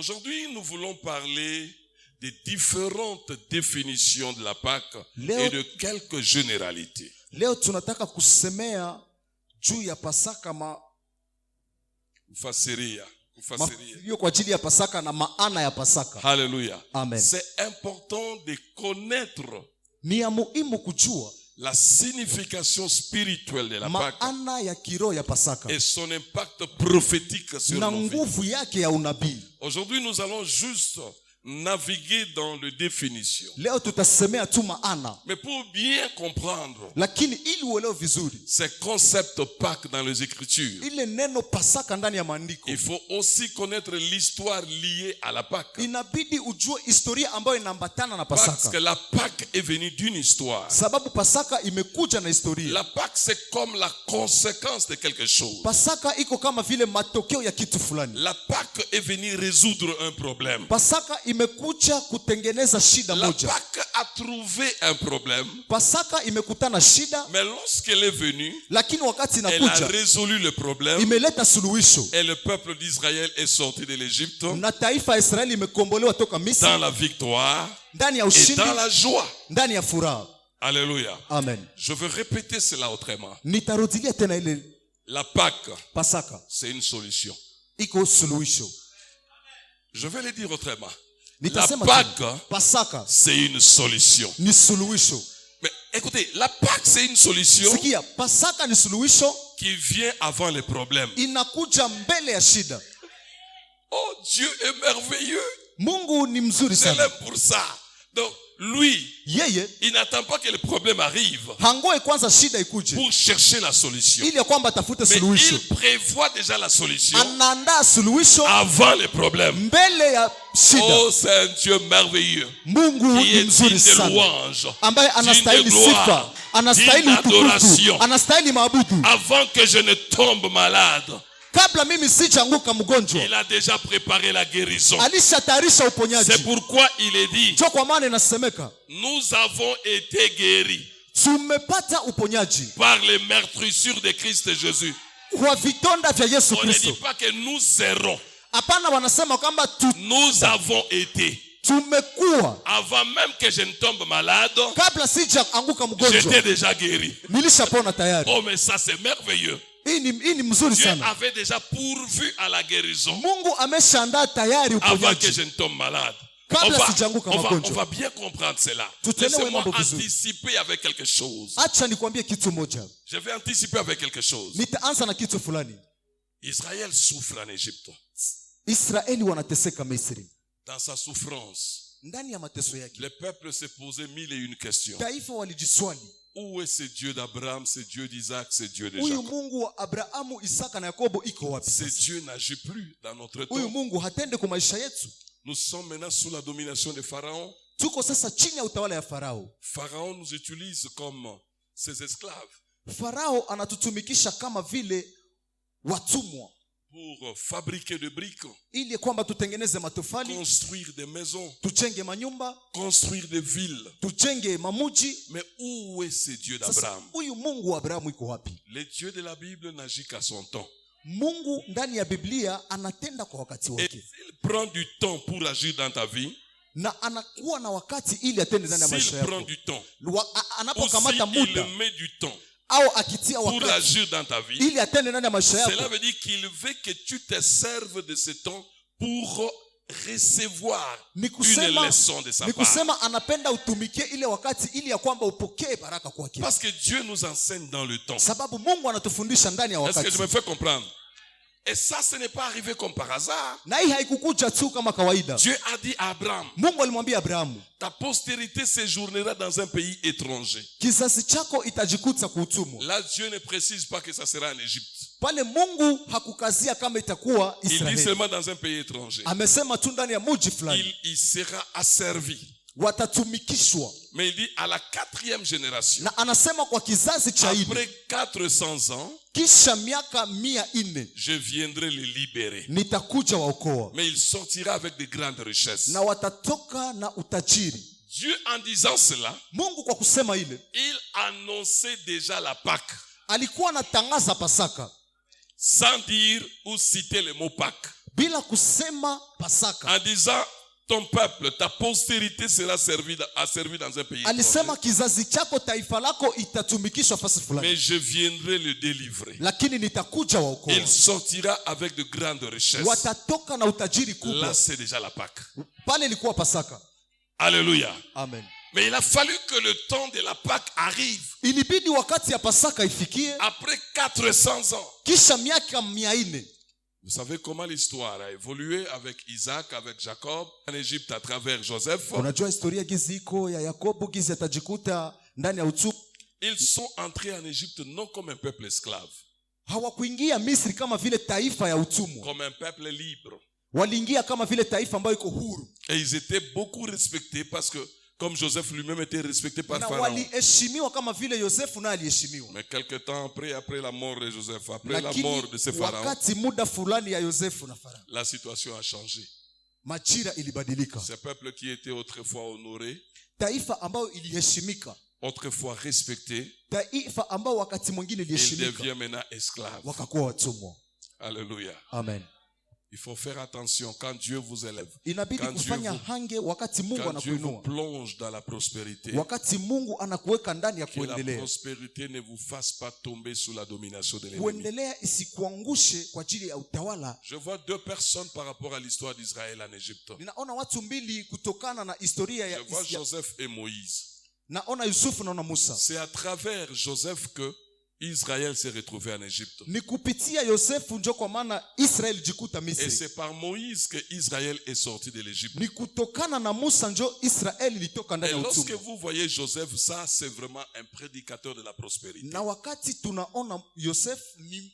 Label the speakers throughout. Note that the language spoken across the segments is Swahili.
Speaker 1: Aujourd'hui, nous voulons parler des différentes définitions de la Pâque et de quelques généralités.
Speaker 2: Leo tunataka kusemea juu ya Pasaka
Speaker 1: Kufasiria.
Speaker 2: hiyo kwa ajili ya Pasaka na maana ya Pasaka.
Speaker 1: Alléluia.
Speaker 2: Amen.
Speaker 1: C'est important de connaître
Speaker 2: Ni ya muhimu kujua
Speaker 1: la signification spirituelle de la Pâque
Speaker 2: maana ya kiroho ya Pasaka
Speaker 1: et son impact prophétique sur
Speaker 2: na
Speaker 1: nos vies.
Speaker 2: nguvu yake ya unabii.
Speaker 1: Aujourd'hui, nous allons juste naviguer dans les définitions.
Speaker 2: Leo tutasemea tu maana,
Speaker 1: Mais pour bien comprendre
Speaker 2: lakini ili uelewe vizuri
Speaker 1: ces concepts Pâques dans les Écritures,
Speaker 2: ile neno Pasaka ndani ya maandiko,
Speaker 1: il faut aussi connaître l'histoire liée à la Pâque.
Speaker 2: inabidi ujue historia ambayo inaambatana na
Speaker 1: Parce
Speaker 2: Pasaka,
Speaker 1: que la Pâque est venue d'une histoire.
Speaker 2: sababu Pasaka imekuja na historia.
Speaker 1: La Pâque, c'est comme la conséquence de quelque chose.
Speaker 2: Pasaka iko kama vile matokeo ya kitu fulani.
Speaker 1: La Pâque est venue résoudre un problème.
Speaker 2: Pasaka imekuja kutengeneza shida
Speaker 1: La
Speaker 2: moja.
Speaker 1: Pâque a trouvé un problème,
Speaker 2: Pasaka imekutana shida,
Speaker 1: mais lorsqu'elle est venue,
Speaker 2: lakini wakati
Speaker 1: elle a
Speaker 2: inakuja
Speaker 1: résolu le problème
Speaker 2: imeleta suluhisho,
Speaker 1: et le peuple d'Israël est sorti de l'Égypte
Speaker 2: na taifa ya Israeli imekombolewa toka
Speaker 1: dans
Speaker 2: Misri
Speaker 1: la victoire
Speaker 2: ndani ya
Speaker 1: et
Speaker 2: ushindi,
Speaker 1: dans la joie.
Speaker 2: ndani ya furaha.
Speaker 1: Alléluia.
Speaker 2: Amen.
Speaker 1: Je veux répéter cela autrement.
Speaker 2: Nitarudilia tena ile
Speaker 1: La Pâque,
Speaker 2: Pasaka
Speaker 1: c'est une solution.
Speaker 2: iko suluhisho.
Speaker 1: Je vais le dire autrement. La
Speaker 2: Nitasema
Speaker 1: Pâque,
Speaker 2: tena, Pasaka
Speaker 1: c'est une solution.
Speaker 2: ni suluhisho.
Speaker 1: Mais écoutez, la Pâque, c'est une solution
Speaker 2: Sikia, Pasaka ni suluhisho,
Speaker 1: qui vient avant les problèmes.
Speaker 2: inakuja mbele ya shida.
Speaker 1: Oh, Dieu est merveilleux.
Speaker 2: Mungu ni mzuri
Speaker 1: Je
Speaker 2: sana.
Speaker 1: l'aime pour ça. Donc, lui,
Speaker 2: Yeye
Speaker 1: il n'attend pas que le problème arrive
Speaker 2: hangoe kwanza shida ikuje
Speaker 1: pour chercher la solution.
Speaker 2: ili ya kwamba atafute
Speaker 1: Mais
Speaker 2: suluhisho.
Speaker 1: il prévoit déjà la solution
Speaker 2: Anaandaa suluhisho
Speaker 1: avant les problèmes.
Speaker 2: mbele ya shida.
Speaker 1: Oh, c'est un Dieu merveilleux
Speaker 2: Mungu
Speaker 1: qui
Speaker 2: ni
Speaker 1: est
Speaker 2: mzuri
Speaker 1: digne de
Speaker 2: sana,
Speaker 1: louange,
Speaker 2: ambaye
Speaker 1: digne de
Speaker 2: anastahili
Speaker 1: gloire,
Speaker 2: sifa, anastahili
Speaker 1: digne
Speaker 2: utukufu,
Speaker 1: d'adoration.
Speaker 2: anastahili maabudu.
Speaker 1: Avant que je ne tombe malade,
Speaker 2: Kabla mimi sijaanguka mgonjwa,
Speaker 1: il a déjà préparé la guérison.
Speaker 2: alishatayarisha
Speaker 1: C'est
Speaker 2: uponyaji.
Speaker 1: pourquoi il est dit,
Speaker 2: Jo, kwa maana inasemeka
Speaker 1: nous avons été guéris
Speaker 2: tumepata uponyaji
Speaker 1: par les meurtrissures de Christ Jésus.
Speaker 2: kwa vitonda vya Yesu
Speaker 1: On ne dit
Speaker 2: Kristo.
Speaker 1: pas que nous serons.
Speaker 2: Hapana, wanasema kwamba
Speaker 1: Nous avons été.
Speaker 2: tumekuwa.
Speaker 1: Avant même que je ne tombe malade,
Speaker 2: Kabla sijaanguka
Speaker 1: j'étais
Speaker 2: mgonjwa,
Speaker 1: déjà guéri.
Speaker 2: nilishapona tayari.
Speaker 1: Oh, mais ça c'est merveilleux.
Speaker 2: Hii ni mzuri
Speaker 1: Dieu
Speaker 2: sana.
Speaker 1: avait déjà pourvu à la guérison
Speaker 2: Mungu ameshaandaa tayari
Speaker 1: avant que
Speaker 2: uponyaji.
Speaker 1: je ne tombe malade.
Speaker 2: Kabla sijaanguka
Speaker 1: On
Speaker 2: magonjwa.
Speaker 1: va bien comprendre cela.
Speaker 2: Tutelewe
Speaker 1: Laissez-moi
Speaker 2: mambo vizuri.
Speaker 1: anticiper avec quelque chose.
Speaker 2: Acha nikwambie kitu moja.
Speaker 1: Je vais anticiper avec quelque chose.
Speaker 2: Nitaanza na kitu fulani.
Speaker 1: Israël souffre en Égypte.
Speaker 2: Israeli wanateseka Misri.
Speaker 1: Dans sa souffrance,
Speaker 2: Ndani ya mateso yake,
Speaker 1: le peuple s'est posé mille et une questions.
Speaker 2: taifa walijiswali,
Speaker 1: Où est ce Dieu d'Abraham, ce Dieu d'Isaac, ce Dieu de
Speaker 2: huyu
Speaker 1: Jacob?
Speaker 2: Mungu wa Abrahamu, Isaka na Yakobo iko wapi
Speaker 1: Ce
Speaker 2: sasa?
Speaker 1: Dieu n'agit plus dans notre
Speaker 2: Huyu
Speaker 1: temps.
Speaker 2: Mungu hatende kwa maisha yetu.
Speaker 1: Nous sommes maintenant sous la domination de Pharaon.
Speaker 2: Tuko sasa chini ya utawala ya Farao.
Speaker 1: Pharaon nous utilise comme ses esclaves
Speaker 2: Farao anatutumikisha kama vile watumwa
Speaker 1: pour fabriquer des briques,
Speaker 2: ili kwamba tutengeneze matofali,
Speaker 1: construire des maisons,
Speaker 2: tujenge manyumba,
Speaker 1: construire des villes.
Speaker 2: tujenge mamuji.
Speaker 1: Mais où est ce Dieu
Speaker 2: Sasa
Speaker 1: d'Abraham?
Speaker 2: huyu Mungu wa Abrahamu iko wapi?
Speaker 1: Le Dieu de la Bible n'agit qu'à son temps.
Speaker 2: Mungu ndani ya Biblia anatenda kwa wakati
Speaker 1: Et
Speaker 2: wake,
Speaker 1: s'il prend du temps pour agir dans ta vie,
Speaker 2: na anakuwa na wakati ili atende ndani ya maisha
Speaker 1: s'il prend
Speaker 2: yako.
Speaker 1: du temps,
Speaker 2: Wa-
Speaker 1: ou
Speaker 2: anapokamata
Speaker 1: s'il
Speaker 2: muda
Speaker 1: met du temps
Speaker 2: au akitia
Speaker 1: pour
Speaker 2: wakati
Speaker 1: agir dans ta vie,
Speaker 2: ili atende ndani ya maisha
Speaker 1: cela
Speaker 2: yako,
Speaker 1: veut dire qu'il veut que tu te serves de ce temps pour recevoir
Speaker 2: ni
Speaker 1: une
Speaker 2: kusema,
Speaker 1: leçon de sa
Speaker 2: ni
Speaker 1: part.
Speaker 2: kusema anapenda utumikie ile wakati ili ya kwamba upokee baraka kwake,
Speaker 1: Parce que Dieu nous enseigne dans le temps.
Speaker 2: sababu Mungu anatufundisha ndani ya
Speaker 1: Est-ce que
Speaker 2: wakati.
Speaker 1: je me fais comprendre? Et ça, ce n'est pas arrivé comme par hasard.
Speaker 2: Na hii haikukuja tu kama kawaida.
Speaker 1: Dieu a dit à Abraham,
Speaker 2: Mungu alimwambia Abrahamu,
Speaker 1: ta postérité séjournera dans un pays étranger.
Speaker 2: kizazi chako itajikuta kuutumwa.
Speaker 1: Là, Dieu ne précise pas que ça sera en Égypte.
Speaker 2: Pale Mungu hakukazia kama itakuwa
Speaker 1: Il dit
Speaker 2: Israeli,
Speaker 1: seulement dans un pays étranger.
Speaker 2: amesema tu ndani ya mji fulani
Speaker 1: Il y sera asservi.
Speaker 2: watatumikishwa,
Speaker 1: Mais il dit à la 4e génération,
Speaker 2: na anasema kwa kizazi cha nne,
Speaker 1: après 400 ans,
Speaker 2: kisha miaka 400
Speaker 1: je viendrai les libérer.
Speaker 2: nitakuja waokoa,
Speaker 1: Mais il sortira avec de grandes richesses.
Speaker 2: na watatoka na utajiri.
Speaker 1: Dieu, en disant cela,
Speaker 2: Mungu kwa kusema ile,
Speaker 1: il annonçait déjà la Pâque,
Speaker 2: alikuwa anatangaza Pasaka
Speaker 1: sans dire ou citer le mot Pâque.
Speaker 2: bila kusema Pasaka.
Speaker 1: En disant, ton peuple, ta postérité a servi dans un pays
Speaker 2: Alisema
Speaker 1: étranger.
Speaker 2: kizazi chako, taifa lako itatumikishwa fasi
Speaker 1: Mais
Speaker 2: fulani,
Speaker 1: je viendrai le délivrer.
Speaker 2: lakini nitakuja waokoa.
Speaker 1: Il sortira avec de grandes richesses.
Speaker 2: Watatoka na utajiri
Speaker 1: Là,
Speaker 2: kubwa.
Speaker 1: c'est déjà la Pâque.
Speaker 2: Pale ilikuwa Pasaka.
Speaker 1: Alléluia.
Speaker 2: Amen.
Speaker 1: Mais il a fallu que le temps de la Pâque arrive.
Speaker 2: Ilibidi wakati ya Pasaka ifikie
Speaker 1: Après 400 ans.
Speaker 2: kisha miaka 400.
Speaker 1: Vous savez comment l'histoire a évolué avec Isaac, avec Jacob, en Égypte à travers Joseph.
Speaker 2: Unajua historia gizi iko ya Yakobo, gizi atajikuta ndani ya utumwa.
Speaker 1: Ils sont entrés en Égypte non comme un peuple esclave,
Speaker 2: Hawakuingia Misri kama vile taifa ya utumwa,
Speaker 1: comme un peuple libre.
Speaker 2: waliingia kama vile taifa ambayo iko huru,
Speaker 1: Et ils étaient beaucoup respectés parce que, comme Joseph lui-même était respecté par
Speaker 2: na
Speaker 1: Pharaon.
Speaker 2: waliheshimiwa kama vile Yosefu naye aliheshimiwa.
Speaker 1: Mais quelque temps après la mort de Joseph, après la
Speaker 2: Lakini
Speaker 1: mort de ce pharaon,
Speaker 2: wakati muda fulani ya Yosefu na Farao,
Speaker 1: la situation a changé.
Speaker 2: majira ilibadilika.
Speaker 1: Ce peuple qui était autrefois honoré,
Speaker 2: Taifa ambayo iliheshimika,
Speaker 1: autrefois respecté,
Speaker 2: taifa ambayo wakati mwingine
Speaker 1: il
Speaker 2: iliheshimika,
Speaker 1: devient maintenant esclave.
Speaker 2: wakakuwa watumwa.
Speaker 1: Alléluia.
Speaker 2: Amen.
Speaker 1: Il faut faire attention quand Dieu vous élève,
Speaker 2: Inabidi
Speaker 1: Quand Dieu
Speaker 2: kufanya
Speaker 1: vous-
Speaker 2: hange wakati Mungu
Speaker 1: quand Dieu vous
Speaker 2: anakuinua,
Speaker 1: plonge dans la prospérité,
Speaker 2: wakati Mungu anakuweka ndani ya
Speaker 1: que la
Speaker 2: kuendelea.
Speaker 1: prospérité ne vous fasse pas tomber sous la domination de l'ennemi.
Speaker 2: Kuendelea isikuangushe kwa ajili ya utawala.
Speaker 1: Je vois deux personnes par rapport à l'histoire d'Israël en Égypte.
Speaker 2: Ninaona watu mbili kutokana na historia
Speaker 1: Je vois
Speaker 2: ya
Speaker 1: Joseph et Moïse.
Speaker 2: naona Yusufu naona Musa.
Speaker 1: C'est à travers Joseph que Israël s'est retrouvé en Égypte.
Speaker 2: Ni kupitia Yosefu njo kwa maana Israeli jikuta
Speaker 1: Et
Speaker 2: Misri.
Speaker 1: c'est par Moïse que Israël est sorti de l'Égypte.
Speaker 2: Ni kutokana na Musa njo Israeli ilitoka
Speaker 1: Et
Speaker 2: ndani ya
Speaker 1: lorsque
Speaker 2: utumwa.
Speaker 1: vous voyez Joseph, ça c'est vraiment un prédicateur de la prospérité.
Speaker 2: Na wakati tunaona Yosefu ni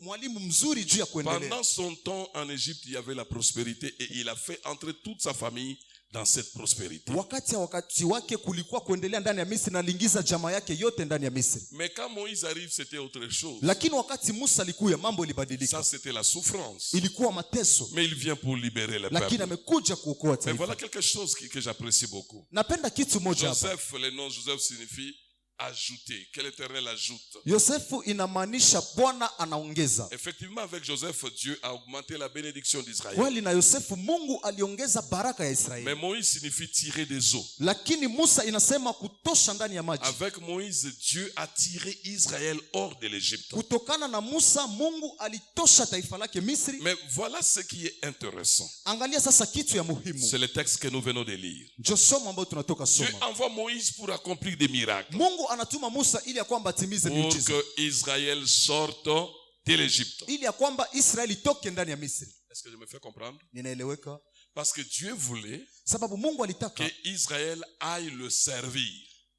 Speaker 2: mwalimu mzuri juu ya kuendelea.
Speaker 1: Pendant son temps en Égypte, il y avait la prospérité et il a fait entrer toute sa famille dans cette prospérité.
Speaker 2: Wakati wake kulikuwa kuendelea ndani ya Misri na aliingiza jamaa yake yote ndani ya Misri.
Speaker 1: Mais quand Moïse arrive, c'était autre chose.
Speaker 2: Lakini wakati Musa alikuya mambo
Speaker 1: Ça,
Speaker 2: ilibadilika.
Speaker 1: c'était la souffrance.
Speaker 2: Ilikuwa mateso,
Speaker 1: Mais il vient pour libérer le
Speaker 2: lakini
Speaker 1: peuple.
Speaker 2: amekuja kuokoa
Speaker 1: Mais
Speaker 2: taifa.
Speaker 1: voilà quelque chose que j'apprécie beaucoup.
Speaker 2: Napenda kitu moja hapa.
Speaker 1: Joseph, le nom Joseph signifie ajouter, que l'Éternel ajoute.
Speaker 2: Yosefu inamaanisha Bwana anaongeza.
Speaker 1: Effectivement, avec Joseph, Dieu a augmenté la bénédiction d'Israël.
Speaker 2: Kweli na Yosefu Mungu aliongeza baraka ya
Speaker 1: Mais
Speaker 2: Israeli.
Speaker 1: Moïse signifie tirer des eaux.
Speaker 2: Lakini Musa inasema kutosha ndani ya maji.
Speaker 1: Avec Moïse, Dieu a tiré Israël hors de l'Égypte.
Speaker 2: Kutokana na Musa Mungu alitosha taifa lake Misri.
Speaker 1: Mais voilà ce qui est intéressant.
Speaker 2: Angalia sasa kitu ya muhimu.
Speaker 1: C'est le texte que nous venons de lire.
Speaker 2: Ndio somo ambayo tunatoka
Speaker 1: Dieu
Speaker 2: soma.
Speaker 1: envoie Moïse pour accomplir des miracles.
Speaker 2: Mungu anatuma Musa ili ya kwamba atimize
Speaker 1: Pour
Speaker 2: miujiza.
Speaker 1: que Israël sorte de l'Égypte.
Speaker 2: Ili ya kwamba Israeli toke ndani ya Misri.
Speaker 1: Est-ce que je me fais comprendre?
Speaker 2: Ninaeleweka?
Speaker 1: Parce que Dieu voulait
Speaker 2: Sababu Mungu alitaka
Speaker 1: que Israël aille le servir.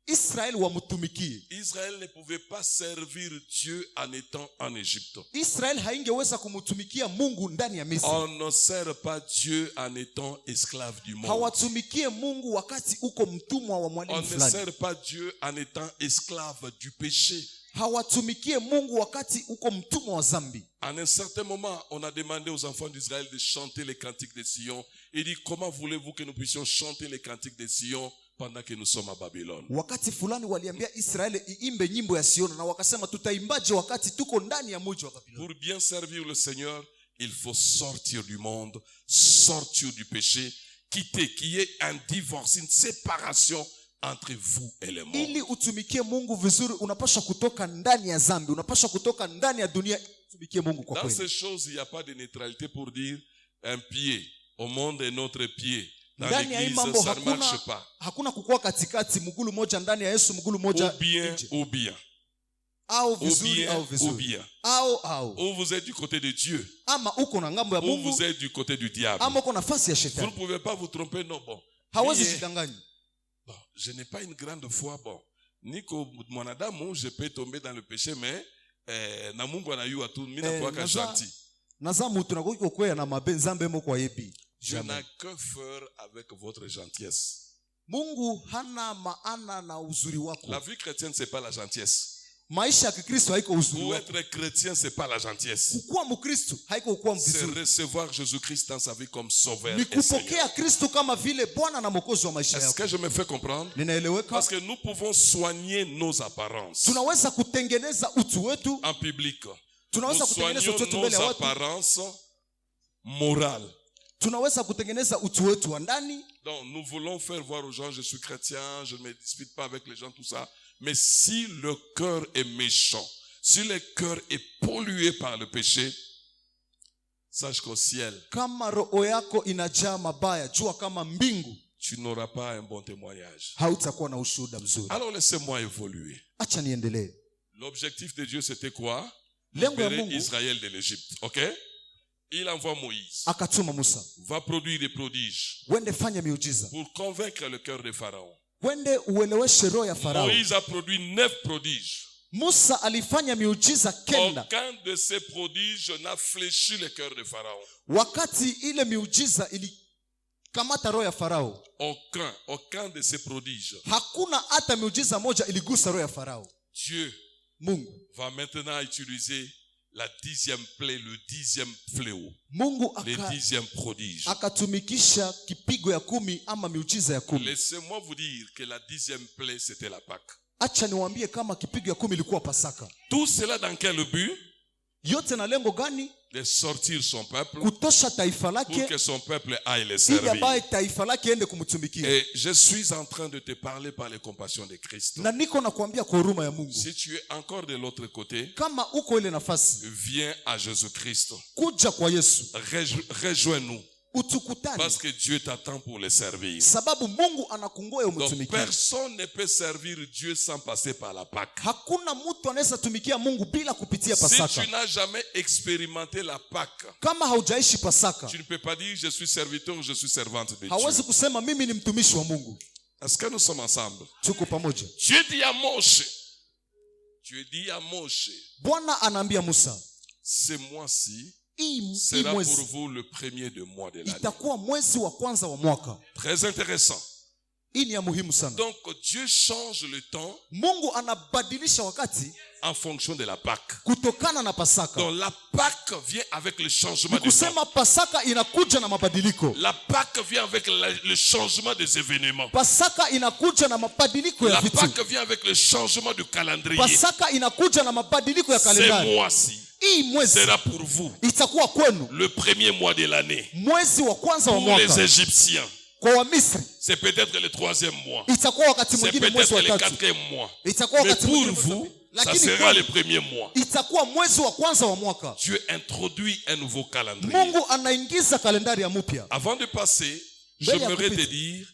Speaker 2: Israeli wamtumikie.
Speaker 1: Israël ne pouvait pas servir Dieu en étant en Égypte.
Speaker 2: Israeli haingeweza kumtumikia Mungu ndani ya Misri.
Speaker 1: On ne sert pas Dieu en étant esclave du monde.
Speaker 2: Hawatumikie Mungu wakati uko mtumwa wa
Speaker 1: On
Speaker 2: mwalimu
Speaker 1: ne
Speaker 2: fulani.
Speaker 1: sert pas Dieu en étant esclave du péché.
Speaker 2: Hawatumikie Mungu wakati uko mtumwa wa dhambi.
Speaker 1: En un certain moment, on a demandé aux enfants d'Israël de chanter les cantiques de Sion. Il dit, comment voulez-vous que nous puissions chanter les cantiques de Sion pendant que nous sommes à Babylone?
Speaker 2: Wakati fulani waliambia Israeli iimbe nyimbo ya Siona na wakasema tutaimbaje wakati tuko ndani ya mji wa Babyloni.
Speaker 1: Pour bien servir le Seigneur, il faut sortir du monde, sortir du péché, quitter, qu'il y ait un divorce, une séparation entre vous et le monde.
Speaker 2: Ili utumikie Mungu vizuri unapaswa kutoka ndani ya dhambi, unapaswa kutoka ndani ya dunia utumikie Mungu kwa
Speaker 1: Dans
Speaker 2: kweli.
Speaker 1: ces choses, il n'y a pas de neutralité pour dire un pied au monde et un autre pied. Dans
Speaker 2: Ndani ya hii
Speaker 1: l'église,
Speaker 2: mambo
Speaker 1: ça ne marche
Speaker 2: hakuna
Speaker 1: pas.
Speaker 2: hakuna kukua katikati, mgulu moja ndani ya Yesu, mgulu moja
Speaker 1: Ou bien,
Speaker 2: nje.
Speaker 1: ou bien.
Speaker 2: Au
Speaker 1: Ou
Speaker 2: vizuri au
Speaker 1: bien, ou
Speaker 2: vizuri.
Speaker 1: bien.
Speaker 2: Au.
Speaker 1: Ou vous êtes du côté de Dieu,
Speaker 2: Ama uko na ngambo ya
Speaker 1: ou
Speaker 2: Mungu,
Speaker 1: vous êtes du côté du diable.
Speaker 2: ama uko nafasi ya
Speaker 1: Vous ne
Speaker 2: shetani.
Speaker 1: pouvez pas vous tromper, non, bon.
Speaker 2: Hawezi
Speaker 1: Mie,
Speaker 2: jidanganya.
Speaker 1: bon, je n'ai pas une grande foi, bon. Niko mwanadamu, je peux tomber dans le péché, mais na Mungu anayua tu, mimi nakuwaka gentil.
Speaker 2: Naza mutu na kuko kwea na mabenzambe mo kwa yebi.
Speaker 1: Je n'ai que faire avec votre gentillesse.
Speaker 2: Mungu hana maana na uzuri wako.
Speaker 1: La vie chrétienne, c'est pas la gentillesse.
Speaker 2: Maisha ya Kikristo haiko uzuri
Speaker 1: Pour
Speaker 2: wako.
Speaker 1: être chrétien, c'est pas la gentillesse.
Speaker 2: Kuwa Mkristo haiko kuwa
Speaker 1: C'est
Speaker 2: mvizuri.
Speaker 1: recevoir Jésus-Christ dans sa vie comme sauveur
Speaker 2: Ni
Speaker 1: et Seigneur.
Speaker 2: kupokea Kristo kama vile Bwana na Mwokozi wa maisha
Speaker 1: Est-ce
Speaker 2: yako.
Speaker 1: que je me fais comprendre?
Speaker 2: Ninaeleweka?
Speaker 1: Parce que nous pouvons soigner nos apparences
Speaker 2: Tunaweza kutengeneza utu wetu.
Speaker 1: en public. Nous
Speaker 2: Tunaweza kutengeneza
Speaker 1: soignons
Speaker 2: utu wetu mbele ya
Speaker 1: nos
Speaker 2: watu.
Speaker 1: apparences morale.
Speaker 2: Tunaweza kutengeneza utu wetu wa ndani.
Speaker 1: Donc nous voulons faire voir aux gens, je suis chrétien, je ne me dispute pas avec les gens, tout ça. Mais si le cœur est méchant, si le cœur est pollué par le péché, sache qu'au ciel,
Speaker 2: Kama roho yako inajaa mabaya, jua kama mbingu
Speaker 1: tu n'auras pas un bon témoignage.
Speaker 2: hautakuwa na ushuhuda mzuri.
Speaker 1: Alors laissez-moi évoluer.
Speaker 2: Acha niendelee.
Speaker 1: L'objectif de Dieu, c'était quoi?
Speaker 2: Lengo ya
Speaker 1: Libérer
Speaker 2: Mungu
Speaker 1: Israël de l'Égypte. Ok? Il envoie Moïse.
Speaker 2: akatuma Musa,
Speaker 1: Va produire des prodiges
Speaker 2: wende fanya miujiza,
Speaker 1: pour convaincre le cœur de Pharaon.
Speaker 2: wende ueleweshe roho ya Farao.
Speaker 1: Moïse a produit 9 prodiges.
Speaker 2: Musa alifanya miujiza kenda.
Speaker 1: Aucun de ces prodiges n'a fléchi le cœur de Pharaon.
Speaker 2: Wakati ile miujiza ilikamata roho ya Farao,
Speaker 1: Aucun de ces prodiges.
Speaker 2: hakuna hata miujiza moja iligusa roho ya Farao.
Speaker 1: Dieu
Speaker 2: Mungu
Speaker 1: va utiliser la 10e plaie, le 10e fléau,
Speaker 2: Mungu
Speaker 1: les 10e prodiges.
Speaker 2: akatumikisha kipigo ya 10 ama miujiza ya 10.
Speaker 1: Laissez-moi vous dire que la 10e plaie, c'était la Pâque.
Speaker 2: Acha niwaambie kama kipigo ya 10 ilikuwa Pasaka.
Speaker 1: Tout cela dans quel but?
Speaker 2: Yote na lengo gani?
Speaker 1: De sortir son peuple
Speaker 2: Kutosha taifa
Speaker 1: pour
Speaker 2: lake
Speaker 1: que son peuple aille le
Speaker 2: ili
Speaker 1: servir.
Speaker 2: ambaye taifa lake ende kumtumikia.
Speaker 1: Et je suis en train de te parler par les compassions de Christ.
Speaker 2: Na niko nakwambia kwa huruma ya Mungu.
Speaker 1: Si tu es encore de l'autre côté,
Speaker 2: Kama uko ile nafasi,
Speaker 1: viens à Jésus-Christ.
Speaker 2: kuja kwa Yesu.
Speaker 1: Rejoins-nous.
Speaker 2: Utukutane.
Speaker 1: Parce que Dieu t'attend pour le servir.
Speaker 2: Sababu Mungu anakungoya
Speaker 1: Donc
Speaker 2: umtumikie.
Speaker 1: personne ne peut servir Dieu sans passer par la Pâque.
Speaker 2: Hakuna mtu anaweza tumikia Mungu bila kupitia
Speaker 1: Si
Speaker 2: Pasaka.
Speaker 1: tu n'as jamais expérimenté la Pâque,
Speaker 2: Kama haujaishi Pasaka,
Speaker 1: tu ne peux pas dire je suis serviteur, je suis servante de
Speaker 2: hawezi
Speaker 1: Dieu.
Speaker 2: kusema mimi ni mtumishi wa Mungu.
Speaker 1: Est-ce que nous sommes ensemble?
Speaker 2: Tuko pamoja.
Speaker 1: Dieu dit à Moshe,
Speaker 2: Bwana anaambia Musa,
Speaker 1: ce mois-ci
Speaker 2: hii
Speaker 1: sera pour
Speaker 2: mwezi
Speaker 1: vous le premier de mois de l'année.
Speaker 2: itakuwa mwezi wa kwanza wa mwaka.
Speaker 1: Très intéressant.
Speaker 2: Hii ni ya muhimu sana.
Speaker 1: Donc Dieu change le temps
Speaker 2: Mungu anabadilisha wakati
Speaker 1: en fonction de la Pâque.
Speaker 2: kutokana na Pasaka.
Speaker 1: Donc la Pâque vient avec le changement
Speaker 2: Ni
Speaker 1: du temps.
Speaker 2: kusema Pasaka inakuja na mabadiliko.
Speaker 1: La Pâque vient avec le changement des événements.
Speaker 2: Pasaka inakuja na mabadiliko ya
Speaker 1: La
Speaker 2: vitu.
Speaker 1: Pâque vient avec le changement du calendrier.
Speaker 2: Pasaka inakuja na mabadiliko ya
Speaker 1: Ce
Speaker 2: kalendari.
Speaker 1: mois-ci
Speaker 2: Hii mwezi
Speaker 1: sera pour vous
Speaker 2: itakuwa kwenu
Speaker 1: le premier mois de l'année.
Speaker 2: mwezi wa kwanza wa
Speaker 1: Pour les
Speaker 2: mwaka.
Speaker 1: Égyptiens,
Speaker 2: Kwa Wamisri
Speaker 1: c'est peut-être le 3e mois.
Speaker 2: itakuwa wakati
Speaker 1: C'est
Speaker 2: mwingine mwezi
Speaker 1: peut-être
Speaker 2: wa
Speaker 1: le
Speaker 2: tatu.
Speaker 1: 4e mois.
Speaker 2: Itakuwa
Speaker 1: Mais
Speaker 2: wakati
Speaker 1: pour
Speaker 2: mwingine mwezi wa
Speaker 1: vous,
Speaker 2: pili.
Speaker 1: ça
Speaker 2: Lakini
Speaker 1: sera
Speaker 2: kwenu
Speaker 1: le premier mois.
Speaker 2: itakuwa mwezi wa kwanza wa mwaka.
Speaker 1: Dieu introduit un nouveau calendrier.
Speaker 2: Mungu anaingiza kalendari ya mpya.
Speaker 1: Avant de passer, j'aimerais te dire,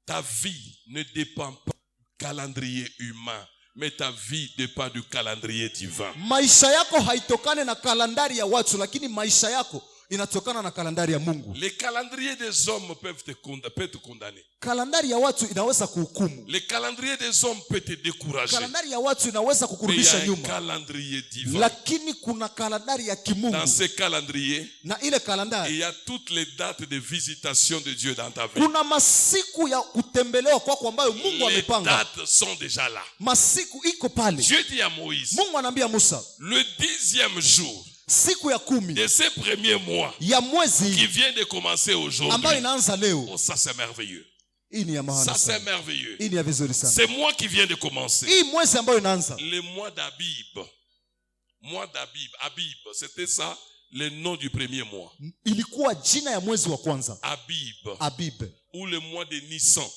Speaker 1: ta vie ne dépend pas du calendrier humain, mais ta vie dépend du calendrier divin.
Speaker 2: Maisha yako haitokane na kalendari ya watu, lakini maisha yako inatokana na kalendari ya Mungu.
Speaker 1: Les calendriers des hommes peuvent te condamner.
Speaker 2: Kalendari ya watu inaweza kuhukumu.
Speaker 1: Les calendriers des hommes peuvent te décourager.
Speaker 2: Kalendari ya watu inaweza
Speaker 1: Mais il y
Speaker 2: kukurudisha
Speaker 1: a un
Speaker 2: nyuma.
Speaker 1: calendrier divin.
Speaker 2: Lakini kuna kalendari ya kimungu.
Speaker 1: Dans ce calendrier,
Speaker 2: Na ile kalendari
Speaker 1: il y a toutes les dates de visitation de Dieu dans ta vie.
Speaker 2: kuna masiku ya kutembelewa kwako ambayo Mungu
Speaker 1: Les
Speaker 2: amepanga.
Speaker 1: dates sont déjà là.
Speaker 2: Masiku iko pale.
Speaker 1: Dieu dit à Moïse,
Speaker 2: Mungu anaambia Musa,
Speaker 1: le 10e jour
Speaker 2: siku ya 10
Speaker 1: de ce premier mois
Speaker 2: ya
Speaker 1: qui
Speaker 2: mwezi
Speaker 1: vient de commencer aujourd'hui,
Speaker 2: ambayo inaanza leo.
Speaker 1: oh, ça c'est merveilleux.
Speaker 2: Hii ni ya maana
Speaker 1: Ça c'est
Speaker 2: sana.
Speaker 1: merveilleux.
Speaker 2: Hii ni ya vizuri sana.
Speaker 1: C'est moi qui viens de commencer.
Speaker 2: Hii mwezi ambayo inaanza.
Speaker 1: Le mois d'Abib. Mois d'Abib. Abib, c'était ça le nom du premier mois.
Speaker 2: Ilikuwa jina ya mwezi wa kwanza.
Speaker 1: Abib.
Speaker 2: Abib.
Speaker 1: Ou le mois de Nissan.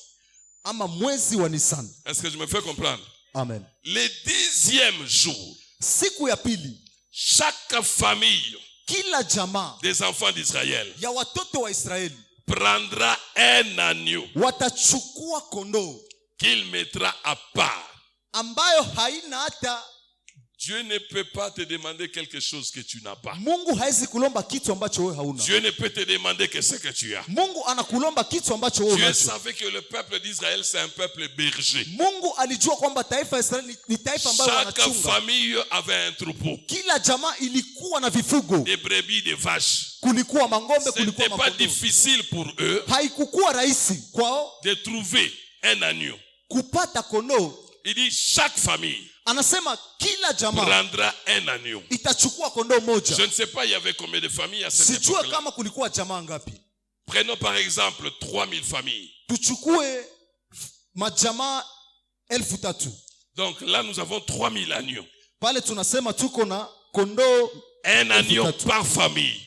Speaker 2: Ama mwezi wa Nisan.
Speaker 1: Est-ce que je me fais comprendre?
Speaker 2: Amen.
Speaker 1: Le 10e jour,
Speaker 2: Siku ya pili,
Speaker 1: chaque famille
Speaker 2: kila jamaa
Speaker 1: des enfants d'Israël
Speaker 2: ya watoto wa Israeli
Speaker 1: prendra un agneau
Speaker 2: watachukua kondoo
Speaker 1: qu'il mettra à part.
Speaker 2: ambayo haina hata.
Speaker 1: Dieu ne peut pas te demander quelque chose que tu n'as pas.
Speaker 2: Mungu hawezi kulomba kitu ambacho wewe hauna.
Speaker 1: Dieu ne peut te demander que ce que tu as.
Speaker 2: Mungu anakulomba kitu ambacho wewe
Speaker 1: Dieu
Speaker 2: unacho.
Speaker 1: savait que le peuple d'Israël, c'est un peuple berger.
Speaker 2: Mungu alijua kwamba taifa ya Israeli ni taifa ambayo
Speaker 1: Chaque
Speaker 2: wanachunga.
Speaker 1: famille avait un troupeau.
Speaker 2: Kila jamaa ilikuwa na vifugo.
Speaker 1: Des brebis, des vaches.
Speaker 2: Kulikuwa mang'ombe,
Speaker 1: Ce
Speaker 2: kulikuwa
Speaker 1: n'était pas
Speaker 2: makondoo.
Speaker 1: difficile pour eux
Speaker 2: Haikukuwa rahisi kwao
Speaker 1: de trouver un agneau.
Speaker 2: kupata kondoo.
Speaker 1: Il dit chaque famille
Speaker 2: Anasema kila jamaa
Speaker 1: prendra un agneau.
Speaker 2: itachukua kondoo moja.
Speaker 1: Je ne sais pas il y avait combien de familles à cette
Speaker 2: Sijue
Speaker 1: époque-là.
Speaker 2: kama kulikuwa jamaa ngapi.
Speaker 1: Prenons par exemple 3000 familles.
Speaker 2: Tuchukue majamaa 3,000.
Speaker 1: Donc là nous avons 3000 agneaux.
Speaker 2: Pale tunasema tuko na kondoo
Speaker 1: Un agneau
Speaker 2: 3,000.
Speaker 1: par famille.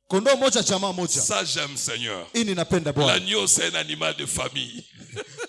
Speaker 2: Kondoo moja jamaa moja.
Speaker 1: Ça j'aime, Seigneur.
Speaker 2: Hii ninapenda Bwana.
Speaker 1: L'agneau c'est un animal de famille.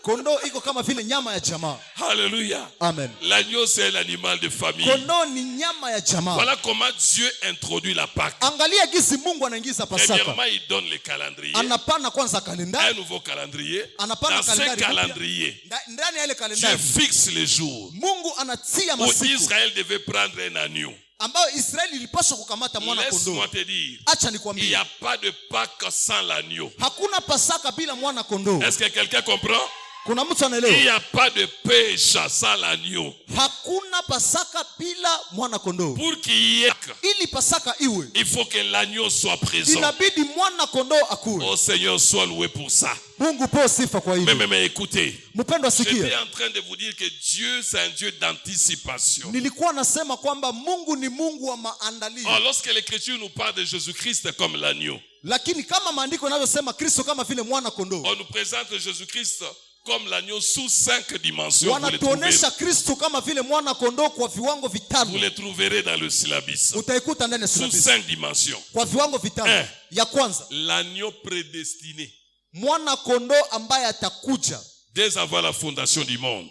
Speaker 2: Kondoo iko kama vile nyama ya jamaa.
Speaker 1: Alléluia.
Speaker 2: Amen.
Speaker 1: L'agneau c'est un animal de famille.
Speaker 2: Kondoo ni nyama ya jamaa.
Speaker 1: Voilà comment Dieu introduit la Pâque.
Speaker 2: Angalia gisi Mungu anaingiza Pasaka.
Speaker 1: Premièrement, il donne le calendrier.
Speaker 2: Anapana kwanza kalendari.
Speaker 1: Un nouveau calendrier.
Speaker 2: Anapana
Speaker 1: Dans ce
Speaker 2: kalendari.
Speaker 1: calendrier,
Speaker 2: Ndani ya ile
Speaker 1: Dieu
Speaker 2: kalendari.
Speaker 1: fixe les jours
Speaker 2: Mungu anatia
Speaker 1: où
Speaker 2: masiku
Speaker 1: Israël devait prendre un agneau.
Speaker 2: ambayo Israeli ilipaswa kukamata mwana kondoo.
Speaker 1: Laisse-moi te dire,
Speaker 2: Acha
Speaker 1: il n'y
Speaker 2: nikwambie.
Speaker 1: a pas de Pâque sans l'agneau.
Speaker 2: Hakuna Pasaka bila mwana kondoo.
Speaker 1: Est-ce que quelqu'un comprend?
Speaker 2: Kuna mtu
Speaker 1: Il n'y
Speaker 2: anaelewa?
Speaker 1: a pas de pêche sans l'agneau.
Speaker 2: Hakuna Pasaka bila mwana kondoo.
Speaker 1: Pour qu'il y ait,
Speaker 2: Ili Pasaka iwe,
Speaker 1: il faut que l'agneau soit présent.
Speaker 2: inabidi mwana kondoo akuwe.
Speaker 1: Oh Seigneur, sois loué pour ça.
Speaker 2: Mungu po sifa kwa hilo.
Speaker 1: Mais écoutez,
Speaker 2: Mpendwa
Speaker 1: j'étais
Speaker 2: sikia.
Speaker 1: en train de vous dire que Dieu, c'est un Dieu d'anticipation.
Speaker 2: Nilikuwa nasema kwamba Mungu ni Mungu wa maandalio.
Speaker 1: Or, lorsque l'Écriture nous parle de Jésus-Christ comme l'agneau,
Speaker 2: Lakini kama maandiko yanavyosema Kristo kama vile mwana kondoo,
Speaker 1: on nous présente Jésus-Christ comme l'agneau sous 5 dimensions.
Speaker 2: wanatuonesha Kristo kama vile mwana kondoo kwa viwango
Speaker 1: Vous
Speaker 2: vitano.
Speaker 1: les trouverez dans le syllabus.
Speaker 2: Utaikuta ndani ya
Speaker 1: Sous
Speaker 2: syllabus.
Speaker 1: 5 dimensions.
Speaker 2: Kwa viwango vitano. Ya kwanza,
Speaker 1: L'agneau prédestiné.
Speaker 2: mwana kondoo ambaye atakuja
Speaker 1: Dès avant la fondation du monde.